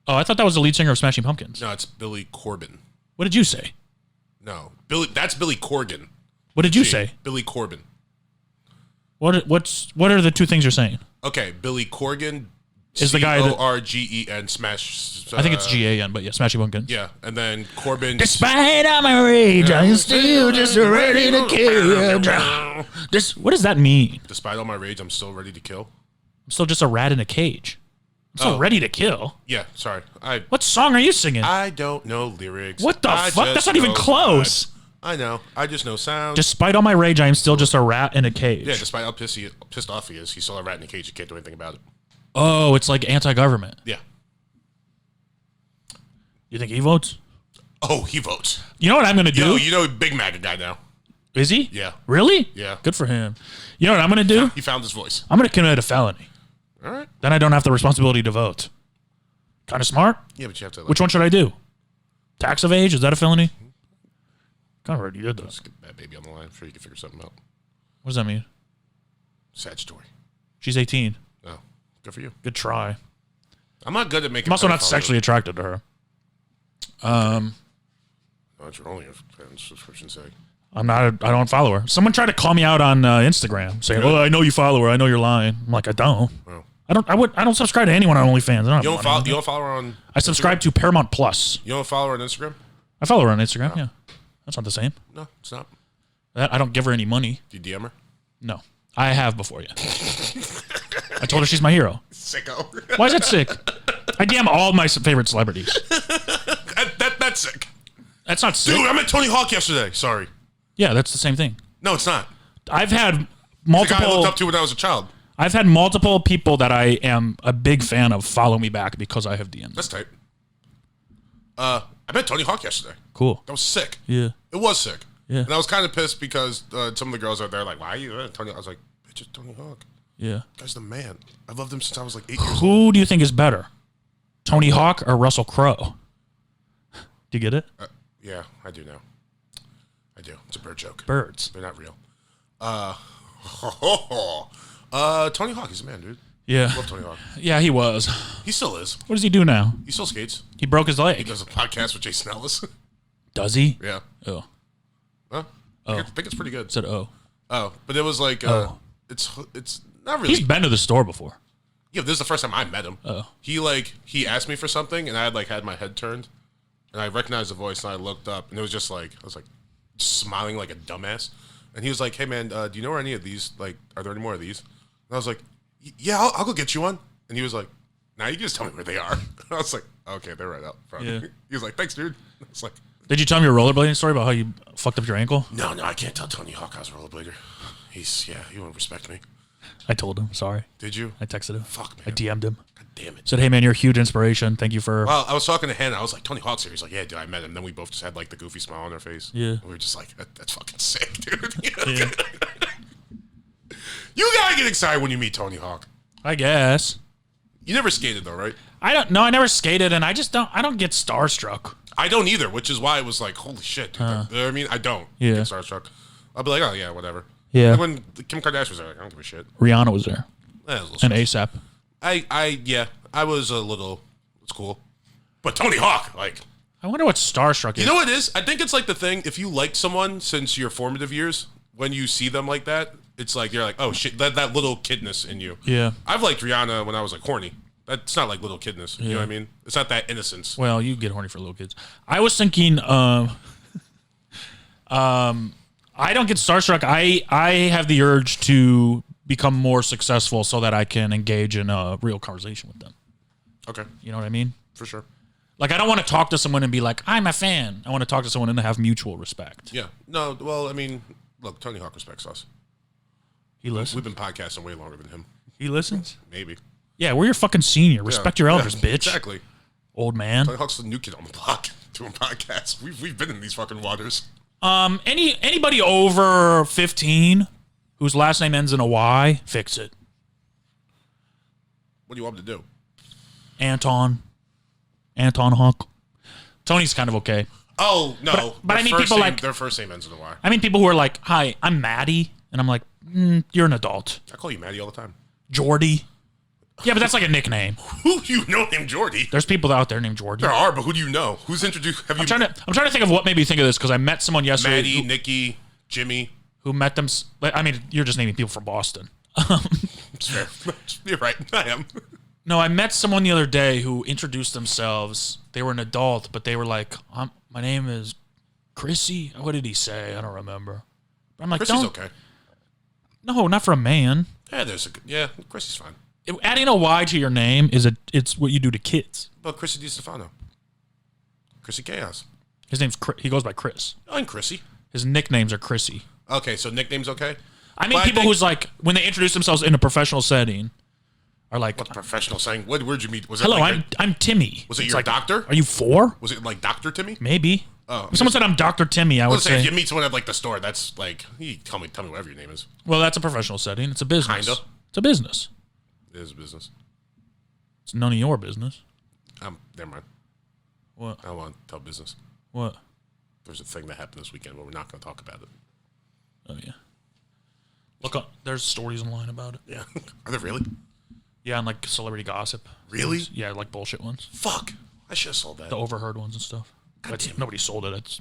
Oh, I thought that was the lead singer of Smashing Pumpkins. No, it's Billy Corbin. What did you say? No, That's Billy Corgan. What did you say? Billy Corbin. What are the two things you're saying? Okay, Billy Corgan is the guy that Corgen Smash. I think it's GAN, but yeah, Smashing Pumpkins. Yeah, and then Corbin. Despite all my rage, I'm still just ready to kill. What does that mean? Despite all my rage, I'm still ready to kill. I'm still just a rat in a cage. I'm still ready to kill. Yeah, sorry. What song are you singing? I don't know lyrics. What the fuck? That's not even close. I know. I just know sound. Despite all my rage, I am still just a rat in a cage. Yeah, despite how pissed off he is, he's still a rat in a cage. You can't do anything about it. Oh, it's like anti-government. Yeah. You think he votes? Oh, he votes. You know what I'm going to do? You know, Big MAGA guy now. Is he? Yeah. Really? Yeah. Good for him. You know what I'm going to do? He found his voice. I'm going to commit a felony. All right. Then I don't have the responsibility to vote. Kind of smart? Yeah, but you have to. Which one should I do? Tax of age? Is that a felony? Kind of already did that. Let's get Bhad Bhabie on the line. I'm sure you can figure something out. What does that mean? Sad story. She's 18. Oh, good for you. Good try. I'm not good at making. I'm also not sexually attracted to her. No, that's your only subscription say. I don't follow her. Someone tried to call me out on Instagram, saying, "Oh, I know you follow her. I know you're lying." I'm like, I don't. Oh. I don't subscribe to anyone on OnlyFans. You don't follow her on. I subscribe to Paramount Plus. You don't follow her on Instagram? I follow her on Instagram. Yeah, that's not the same. No, it's not. I don't give her any money. Do you DM her? No, I have before. Yeah. I told her she's my hero. Sicko. Why is that sick? I DM all my favorite celebrities. That's sick. That's not sick. Dude, I met Tony Hawk yesterday. Sorry. Yeah, that's the same thing. No, it's not. I've had multiple. The guy I looked up to when I was a child. I've had multiple people that I am a big fan of follow me back because I have DM'd. That's tight. I met Tony Hawk yesterday. Cool. That was sick. Yeah. It was sick. Yeah. And I was kind of pissed because some of the girls out there like, why are you Tony Hawk? I was like, bitch, it's Tony Hawk. Yeah. Guy's the man. I've loved him since I was like 8 years old. Who do you think is better? Tony Hawk or Russell Crowe? Do you get it? Yeah, I do now. I do. It's a bird joke. Birds. They're not real. Tony Hawk, he's a man, dude. Yeah. I love Tony Hawk. Yeah, he was. He still is. What does he do now? He still skates. He broke his leg. He does a podcast with Jason Ellis. Does he? Yeah. Oh. Huh? I think it's pretty good. Said oh. Oh, but it was like it's not really. He's been to the store before. Yeah, this is the first time I met him. Oh. He asked me for something and I had my head turned and I recognized the voice and I looked up and it was just like I was like smiling like a dumbass. And he was like, "Hey man, do you know where any of these are there any more of these?" And I was like, "Yeah, I'll go get you one." And he was like, "Nah, you can just tell me where they are." I was like, "Okay, they're right out front." Yeah. He was like, "Thanks, dude." I was like, Did you tell him your rollerblading story about how you fucked up your ankle? No, I can't tell Tony Hawk I was a rollerblader. He won't respect me. I told him. Sorry. Did you? I texted him. Fuck, man. I DM'd him. God damn it. Said, hey, man, you're a huge inspiration. Thank you for... Well, I was talking to Hannah. I was like, Tony Hawk's here. He's like, yeah, dude, I met him. Then we both just had like the goofy smile on our face. Yeah. And we were just like, that's fucking sick, dude. Yeah. You gotta get excited when you meet Tony Hawk. I guess. You never skated though, right? I don't know. I never skated, and I don't get starstruck. I don't either, which is why it was like, holy shit, dude. You know what I mean? I don't get starstruck. I'll be like, oh yeah, whatever. Yeah. Like when Kim Kardashian was there, like, I don't give a shit. Rihanna was there. That was a little And stressful. ASAP. I was a little, it's cool. But Tony Hawk, like. I wonder what starstruck is. You know what it is? I think it's like the thing, if you like someone since your formative years, when you see them like that, it's like, you're like, oh shit, that little kidness in you. Yeah. I've liked Rihanna when I was like horny. That's not like little kidness. You know what I mean? It's not that innocence. Well, you get horny for little kids. I was thinking, I don't get starstruck. I have the urge to become more successful so that I can engage in a real conversation with them. Okay. You know what I mean? For sure. Like, I don't want to talk to someone and be like, I'm a fan. I want to talk to someone and have mutual respect. Yeah. No, well, I mean, look, Tony Hawk respects us. He listens. We've been podcasting way longer than him. He listens? Maybe. Yeah, we're your fucking senior. Respect your elders, bitch. Exactly. Old man. Tony Hawk's the new kid on the block doing podcasts. We've been in these fucking waters. Anybody over 15 whose last name ends in a Y, fix it. What do you want him to do? Anton Hawk. Tony's kind of okay. Oh no! But I mean people like their first name ends in a Y. I mean people who are like, "Hi, I'm Maddie," and I'm like, "You're an adult." I call you Maddie all the time. Jordy. Yeah, but that's like a nickname. Who do you know named Jordy? There's people out there named Jordy. There are, but who do you know? Who's introduced? I'm trying to think of what made me think of this because I met someone yesterday. Maddie, Nikki, Jimmy. Who met them? I mean, you're just naming people from Boston. It's fair. You're right. I am. No, I met someone the other day who introduced themselves. They were an adult, but they were like, "My name is Chrissy." What did he say? I don't remember. But I'm like, Chrissy's okay. No, not for a man. Yeah, Chrissy's fine. Adding a Y to your name it's what you do to kids. Well, Chrissy DiStefano. Chrissy Chaos. His name's he goes by Chris. Oh, and Chrissy. His nicknames are Chrissy. Okay, so nicknames okay. I mean, people who's like when they introduce themselves in a professional setting are like, "What's professional saying? Where'd you meet? Was it hello, like I'm Timmy." Was it your doctor? Are you 4? Was it like Dr. Timmy? Maybe. Oh, if someone said I'm Dr. Timmy, I would say. If you meet someone at like the store, that's like, you tell me whatever your name is. Well, that's a professional setting. It's a business. Kinda. It's a business. It is a business. It's none of your business. Never mind. What? I don't want to tell business. What? There's a thing that happened this weekend, but we're not going to talk about it. Oh yeah. Look, there's stories online about it. Yeah. Are there really? Yeah, and like celebrity gossip. Really? Yeah, like bullshit ones. Fuck. I should have sold that. The overheard ones and stuff. But nobody sold it. It's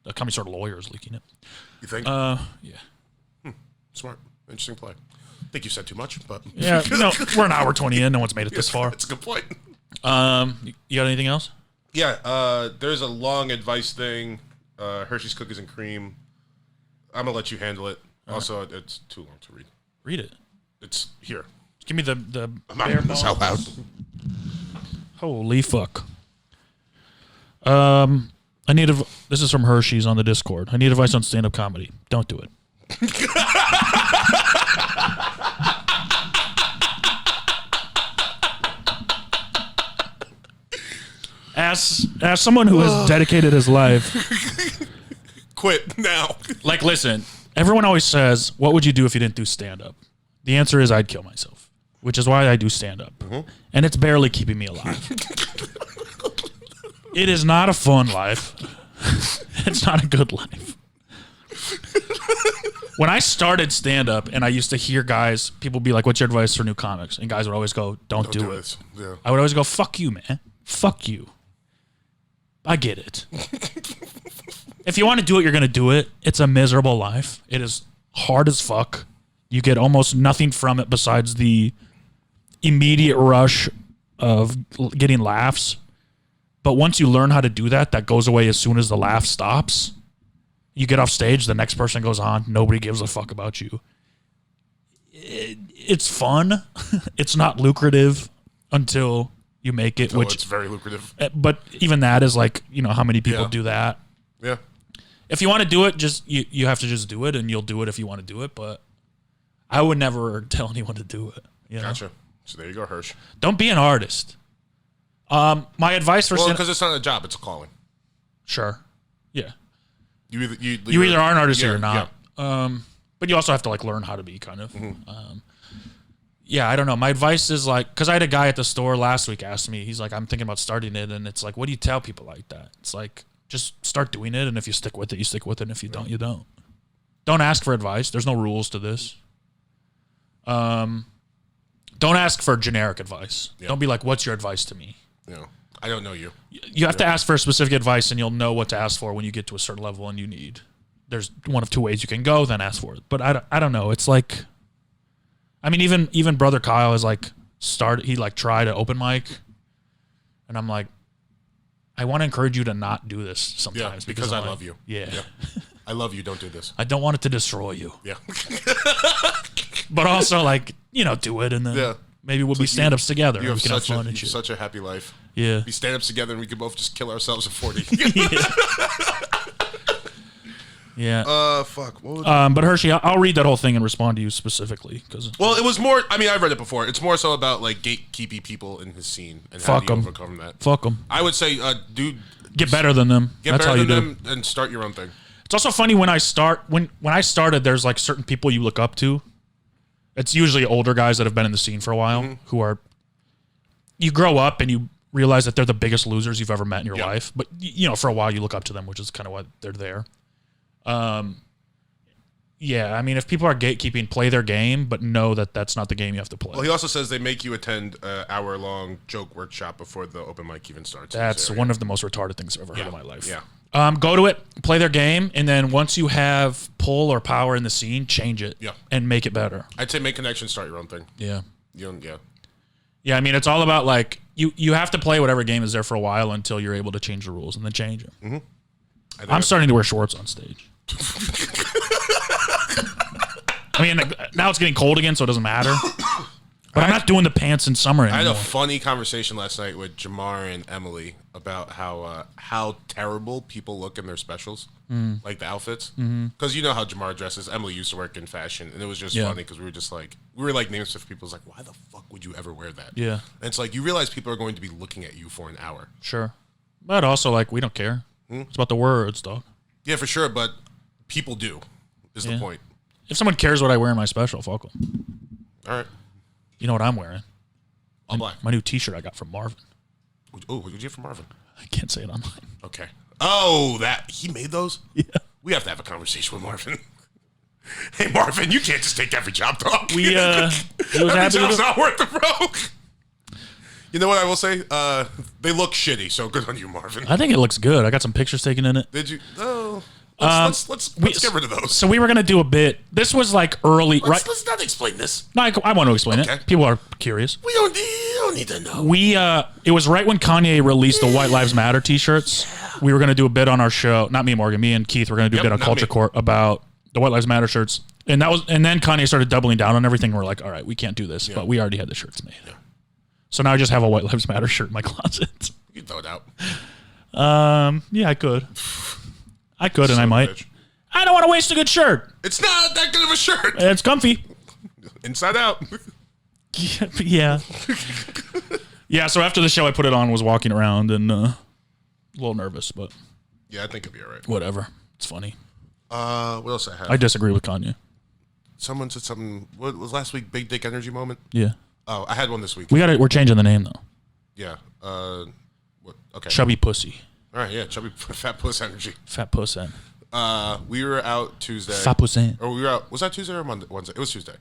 the company sort of lawyers leaking it. You think? Yeah. Smart. Interesting play. I think you said too much, but yeah. No, we're an hour 20 in. No one's made it this far. That's a good point. You got anything else? Yeah. There's a long advice thing. Hershey's Cookies and Cream. I'm gonna let you handle it. Also, it's too long to read. Read it. It's here. Just give me the I'm not reading this out loud. Holy fuck. This is from Hershey's on the Discord. I need advice on stand-up comedy. Don't do it. As someone who has dedicated his life, Quit now. like, listen, everyone always says, what would you do if you didn't do stand-up? The answer is I'd kill myself, which is why I do stand-up. And it's barely keeping me alive. It is not a fun life. It's not a good life. When I started stand-up and I used to hear people be like, what's your advice for new comics? And guys would always go, don't do it. Yeah. I would always go, fuck you, man. Fuck you. I get it. If you want to do it, you're going to do it. It's a miserable life. It is hard as fuck. You get almost nothing from it besides the immediate rush of getting laughs. But once you learn how to do that, that goes away as soon as the laugh stops. You get off stage, the next person goes on. Nobody gives a fuck about you. It's fun. It's not lucrative until you make it, which it's very lucrative. But even that is like, how many people do that? Yeah. If you want to do it, just you have to just do it, and you'll do it if you want to do it. But I would never tell anyone to do it. Gotcha. So there you go, Hirsch. Don't be an artist. My advice for because it's not a job, it's a calling. Sure. Yeah. You either are an artist or you're not. Yeah. But you also have to like learn how to be kind of. Yeah, I don't know. My advice is like, because I had a guy at the store last week ask me, he's like, I'm thinking about starting it. And it's like, what do you tell people like that? It's like, just start doing it. And if you stick with it, you stick with it. And if you don't, you don't. Don't ask for advice. There's no rules to this. Don't ask for generic advice. Yeah. Don't be like, what's your advice to me? Yeah. I don't know you. You have to ask for specific advice, and you'll know what to ask for when you get to a certain level and you need. There's one of two ways you can go, then ask for it. But I don't know. It's like, I mean, even brother Kyle is like he like tried an open mic, and I'm like, I want to encourage you to not do this sometimes because I love you. Yeah. I love you. Don't do this. I don't want it to destroy you. Yeah. But also like, do it, and then maybe we'll be stand-ups together. You and we can have fun you and shit. have such a happy life. Yeah. Be stand-ups together, and we could both just kill ourselves at 40. Yeah. Fuck. But Hershey, I'll read that whole thing and respond to you specifically. Well, it was more, I mean, I've read it before. It's more so about, like, gatekeeping people in his scene and how do you overcome that. Fuck them. I would say, dude. Get better than them. That's how you do. And start your own thing. It's also funny when I started, there's, like, certain people you look up to. It's usually older guys that have been in the scene for a while who are, you grow up and realize that they're the biggest losers you've ever met in your Yeah. life. But you know, for a while you look up to them, which is kind of why they're there. Yeah, I mean, if people are gatekeeping, play their game, but know that that's not the game you have to play. Well, he also says they make you attend an hour-long joke workshop before the open mic even starts. That's one of the most retarded things I've ever heard in my life. Yeah. Go to it, play their game, and then once you have pull or power in the scene, change it. Yeah. And make it better. I'd say make connections, start your own thing. Yeah. Yeah. Yeah, I mean, it's all about, like, you have to play whatever game is there for a while until you're able to change the rules and then change them. Mm-hmm. I'm starting to wear shorts on stage. I mean, now it's getting cold again, so it doesn't matter. But I'm not doing the pants in summer anymore. I had a funny conversation last night with Jamar and Emily about how terrible people look in their specials, like the outfits. Because you know how Jamar dresses. Emily used to work in fashion, and it was just funny because we were like naming stuff. People's like, why the fuck would you ever wear that? Yeah. And it's like you realize people are going to be looking at you for an hour. Sure. But also, like, we don't care. It's about the words, dog. Yeah, for sure. But people do, is the point. If someone cares what I wear in my special, fuck them. All right. You know what I'm wearing? All black. My new T-shirt I got from Marvin. Oh, what did you get from Marvin? I can't say it online. Okay. Oh, he made those? Yeah. We have to have a conversation with Marvin. Hey, Marvin, you can't just take every job, dog. He was every happy job's with it. not worth the bro. You know what I will say? They look shitty, so good on you, Marvin. I think it looks good. I got some pictures taken in it. Did you? Oh. Let's get rid of those. So we were gonna do a bit. This was like early, right? Let's not explain this. No, I want to explain Okay. it. People are curious. We don't need to know. It was right when Kanye released the White Lives Matter T-shirts. We were gonna do a bit on our show. Not me, Morgan. Me and Keith were gonna do a bit on not Culture me. Court about the White Lives Matter shirts. And then Kanye started doubling down on everything. We're like, all right, we can't do this, but we already had the shirts made. Yeah. So now I just have a White Lives Matter shirt in my closet. You can throw it out. Yeah, I could. And I might. Bitch. I don't want to waste a good shirt. It's not that good of a shirt. It's comfy. Inside out. Yeah. Yeah, so after the show, I put it on, was walking around, and a little nervous, but Yeah, I think it'll be all right. whatever. It's funny. What else I have? I disagree with Kanye. Someone said something. What was last week? Big dick energy moment. Yeah. Oh, I had one this week. We're changing the name, though. Yeah. What? Okay. Chubby Pussy. All right. Yeah. Chubby fat puss energy. Fat Puss N. We were out Tuesday. Fat Puss N. Or we were out. Was that Tuesday or Monday? Wednesday. It was Tuesday.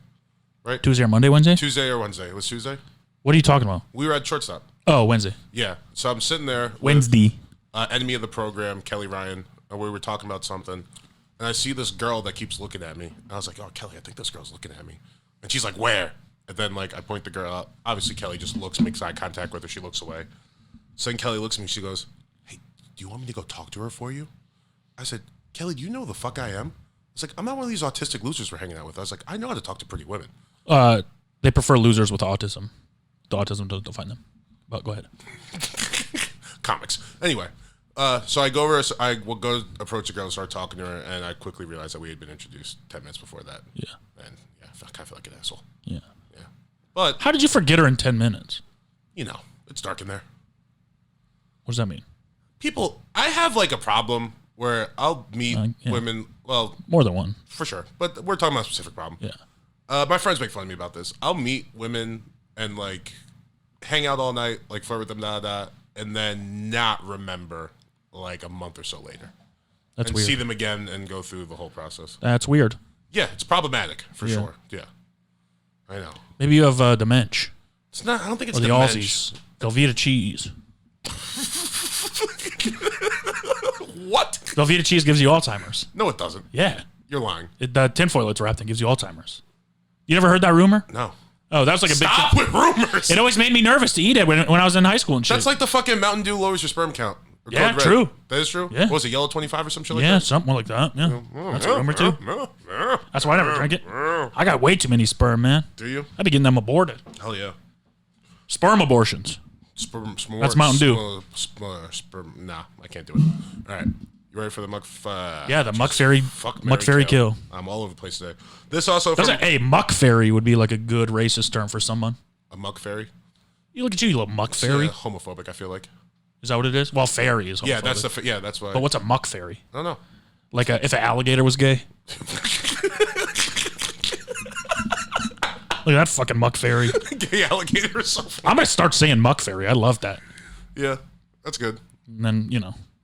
Right. Tuesday or Monday, Wednesday? Tuesday or Wednesday. It was Tuesday. What are you talking about? We were at shortstop. Oh, Wednesday. Yeah. So I'm sitting there. Wednesday. With, enemy of the program, Kelly Ryan, and we were talking about something. And I see this girl that keeps looking at me. And I was like, oh, Kelly, I think this girl's looking at me. And she's like, where? And then, like, I point the girl out. Obviously, Kelly just looks, makes eye contact with her. She looks away. So then Kelly looks at me. She goes, hey, do you want me to go talk to her for you? I said, Kelly, do you know who the fuck I am? I was like, I'm not one of these autistic losers we're hanging out with. I was like, I know how to talk to pretty women. They prefer losers with autism. The autism doesn't define them. But go ahead. Comics. Anyway, so I go over. So I will go approach a girl and start talking to her, and I quickly realized that we had been introduced 10 minutes before that. Yeah. And yeah, I kind of feel like an asshole. Yeah. Yeah. But How did you forget her in 10 minutes? you know, it's dark in there. What does that mean? People, I have like a problem where I'll meet yeah. women. Well, More than one. for sure, but we're talking about a specific problem. Yeah. My friends make fun of me about this. I'll meet women and like hang out all night, like flirt with them, and then not remember like a month or so later. That's and weird. see them again and go through the whole process. That's weird. Yeah, it's problematic for sure. Yeah, I know. Maybe you have dementia. It's not. I don't think it's Or the dementia. Aussies. Velveeta cheese. What? Velveeta cheese gives you Alzheimer's. No, it doesn't. Yeah. You're lying. The tinfoil it's wrapped in gives you Alzheimer's. You never heard that rumor? No. Oh, that was like a Stop big with rumors. It always made me nervous to eat it when I was in high school and shit. That's like the fucking Mountain Dew lowers your sperm count. Or Yeah, Code Red. true. That is true? Yeah. What was it, yellow 25 or some shit like yeah, that? something like that. Yeah. That's a rumor too. That's why I never drink it. I got way too many sperm, man. Do you? I'd be getting them aborted. Hell yeah. Sperm abortions. Sperm, That's Mountain Dew. Sperm. Nah, I can't do it. All right. You ready for the Muck? Yeah, the Muck Fairy. Fuck, Muck Fairy kill. I'm all over the place today. This also from Hey, Muck Fairy would be like a good racist term for someone. a Muck Fairy. You look at you little Muck Fairy. Yeah, homophobic, I feel like. Is that what it is? Well, fairy is homophobic. Yeah, that's why. But what's a Muck Fairy? I don't know. Like if an alligator was gay? Look at that fucking Muck Fairy. Gay alligator is so funny. I'm going to start saying Muck Fairy. I love that. Yeah, that's good. And then,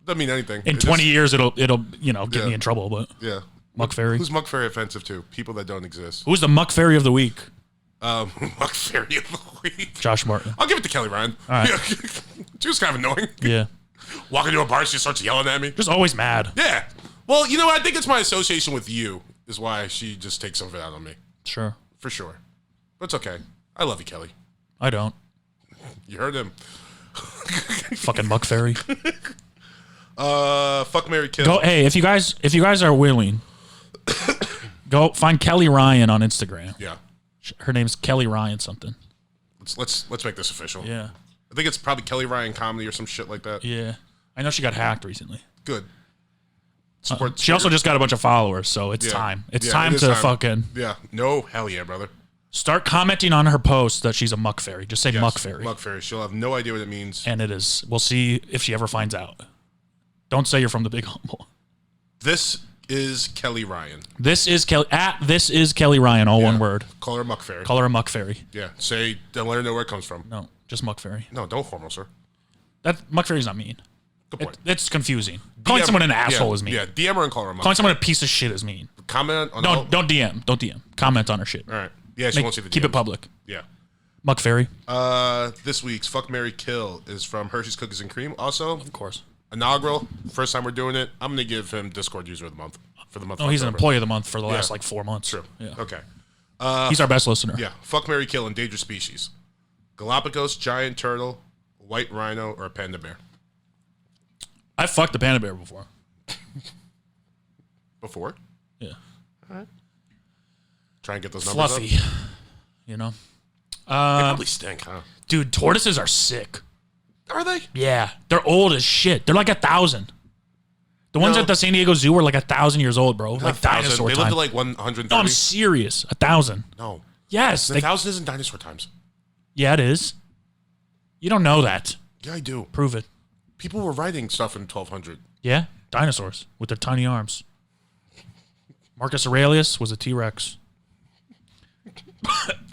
Doesn't mean anything. in 20 years, it'll get me in trouble. But Yeah. Muck Fairy. Who's Muck Fairy offensive to? People that don't exist. Who's the Muck Fairy of the week? Muck Fairy of the week. Josh Martin. I'll give it to Kelly Ryan. All right. Yeah. She was kind of annoying. Yeah. Walking into a bar, she starts yelling at me. Just always mad. Yeah. Well, I think it's my association with you is why she just takes some of it out on me. Sure. For sure. But it's okay. I love you, Kelly. I don't. You heard him. Fucking Muck Fairy. Fuck, marry, kill. Go. Hey, if you guys are willing, go find Kelly Ryan on Instagram. Yeah. Her name's Kelly Ryan something. Let's make this official. Yeah. I think it's probably Kelly Ryan Comedy or some shit like that. Yeah. I know she got hacked recently. Good. She also just got a bunch of followers, so it's time. It's time it is to fucking Yeah. No, hell yeah, brother. start commenting on her posts that she's a Muck Fairy. Just say Yes, Muck Fairy. Muck Fairy. She'll have no idea what it means. And it is. We'll see if she ever finds out. Don't say you're from the Big Humble. This is Kelly Ryan. This is Kelly Ryan, all one word. Call her Muck Fairy. Call her a Muck Fairy. Yeah. Don't let her know where it comes from. No, just Muck Fairy. No, don't formal, sir. That Muck Fairy's not mean. Good point. It's confusing. Calling someone an asshole is mean. Yeah, DM her and call her a Muck Calling someone a piece of shit is mean. Comment on Don't DM. Don't DM. Comment on her shit. All right. Yeah, she won't see the Keep DMs. it public. Yeah. Muck Fairy. This week's Fuck, Marry, Kill is from Hershey's Cookies and Cream. Also, Of course. inaugural. First time we're doing it. I'm going to give him Discord User of the Month for the month. Oh, of he's an October. employee of the month for the last 4 months. True. Yeah. Okay. He's our best listener. Yeah. Fuck, Marry, Kill, endangered species. Galapagos, giant turtle, white rhino, or a panda bear. I fucked a panda bear before. Before? Yeah. All right. Try and get those numbers Fluffy. up. You know? They probably stink, huh? Dude, tortoises are sick. Are they? Yeah. They're old as shit. They're like 1,000. The ones at the San Diego Zoo were like 1,000 years old, bro. Like dinosaur They time. lived to like 130. No, I'm serious. 1,000. No. Yes. 1,000 isn't dinosaur times. Yeah, it is. You don't know that. Yeah, I do. Prove it. People were writing stuff in 1200. Yeah? Dinosaurs with their tiny arms. Marcus Aurelius was a T-Rex.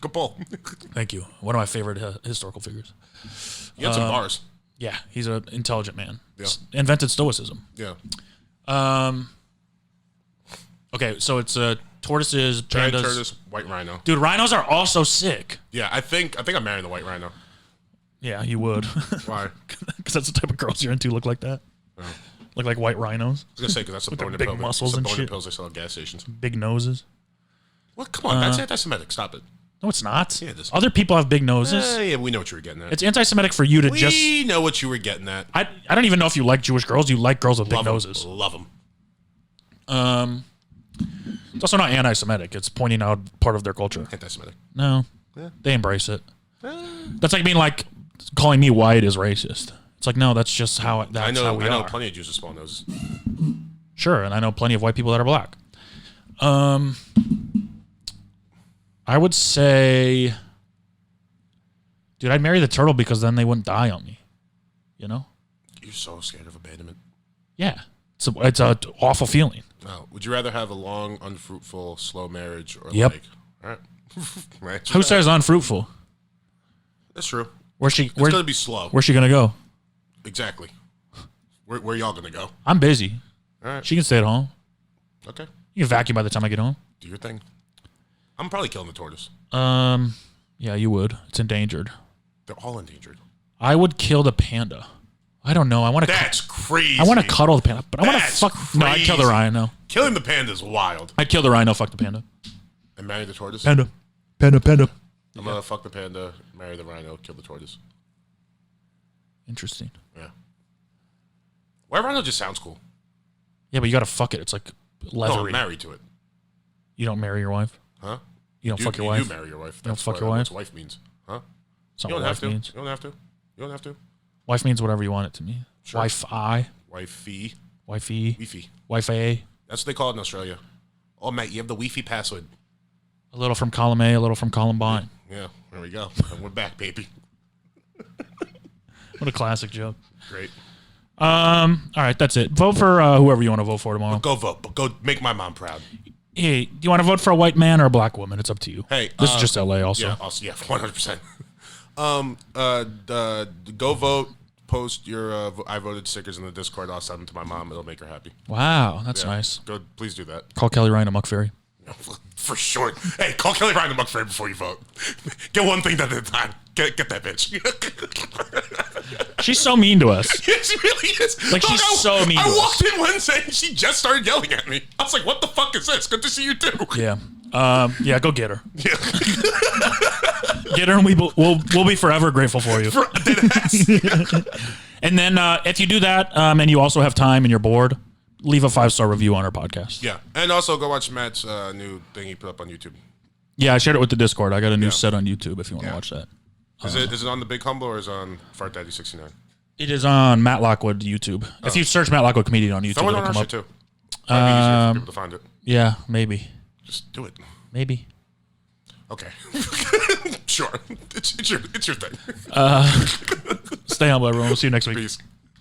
Good pull. Thank you. One of my favorite historical figures. You had some bars. Yeah, he's an intelligent man. Yeah. Invented Stoicism. Yeah. Okay, so it's tortoises, Giant pandas. tortoise, white rhino. Dude, rhinos are also sick. Yeah, I think I'm marrying the white rhino. Yeah, you would. Why? Because that's the type of girls you're into. Look like that. Oh. Look like white rhinos. I was gonna say because that's the their boner big pill. muscles That's the and boner shit. pills they sell at gas stations. Big noses. What? Come on, that's anti-Semitic. Stop it. No, it's not. Yeah, it is. Other people have big noses. Yeah, we know what you were getting at. It's anti-Semitic for you to just. We know what you were getting at. I don't even know if you like Jewish girls. You like girls with big Love 'em. noses. Love them. It's also not anti-Semitic. It's pointing out part of their culture. Anti-Semitic. No, Yeah. they embrace it. That's like being like calling me white is racist. It's like no, that's just how that's I know. how we I know are. plenty of Jews with small noses. Sure, and I know plenty of white people that are black. I would say, dude, I'd marry the turtle because then they wouldn't die on me. You know? You're so scared of abandonment. Yeah, it's a awful feeling. No. Would you rather have a long, unfruitful, slow marriage or Yep. like? All right. Right. Who says unfruitful? That's true. Where's she? It's gonna be slow. Where's she gonna go? Exactly. Where y'all gonna go? I'm busy. All right. She can stay at home. Okay. You can vacuum by the time I get home. Do your thing. I'm probably killing the tortoise. Yeah, you would. It's endangered. They're all endangered. I would kill the panda. I don't know. I want to. That's crazy. I want to cuddle the panda, but I want to That's fuck. No, I'd kill the crazy. rhino. Killing the panda is wild. I'd kill the rhino. Fuck the panda. And marry the tortoise. Panda. I'm gonna fuck the panda, marry the rhino, kill the tortoise. Interesting. Yeah. White rhino just sounds cool. Yeah, but you gotta fuck it. It's like No, leathery. I'm married to it. You don't marry your wife. Huh? You don't fuck your wife. You marry your wife. You don't That's fuck what your wife? wife means. Huh? That's not You what don't have wife to. means. You don't have to. You don't have to. Wife means whatever you want it to mean. Sure. Wife-I. Wifey. Wifey. Wi-Fi. Wife-A. That's what they call it in Australia. Oh, mate, you have the Wi-Fi password. A little from column A, a little from column B. Yeah, there we go. And we're back, baby. What a classic joke. Great. All right, that's it. Vote for whoever you want to vote for tomorrow. Go vote. But go make my mom proud. Hey, do you want to vote for a white man or a black woman? It's up to you. Hey, this is just LA also. Yeah, 100%. Go vote. post your I voted stickers in the Discord. I'll send them to my mom. It'll make her happy. Wow, that's nice. Go, please do that. Call Kelly Ryan a Muck Fairy. For sure. Hey, call Kelly Ryan the Muck Fairy before you vote. Get one thing done at a time. Get that bitch. She's so mean to us. Yeah, she really is. Like, she's so mean to I us. walked in Wednesday and she just started yelling at me. I was like, what the fuck is this? Good to see you too. Yeah. Yeah, go get her. Yeah. Get her, and we'll be forever grateful for you. And then if you do that, and you also have time and you're bored, leave a 5-star review on our podcast. Yeah, and also go watch Matt's new thing he put up on YouTube. Yeah, I shared it with the Discord. I got a new set on YouTube if you want to watch that. Is it on the Big Humble or is it on Fart Daddy 69? It is on Matt Lockwood YouTube. If you search Matt Lockwood comedian on YouTube, Someone it'll on come our up. shit too. Might be easier for people to find it. Yeah, maybe. Just do it. Maybe. Okay. Sure. It's your thing. Stay humble, everyone. We'll see you next week. Peace.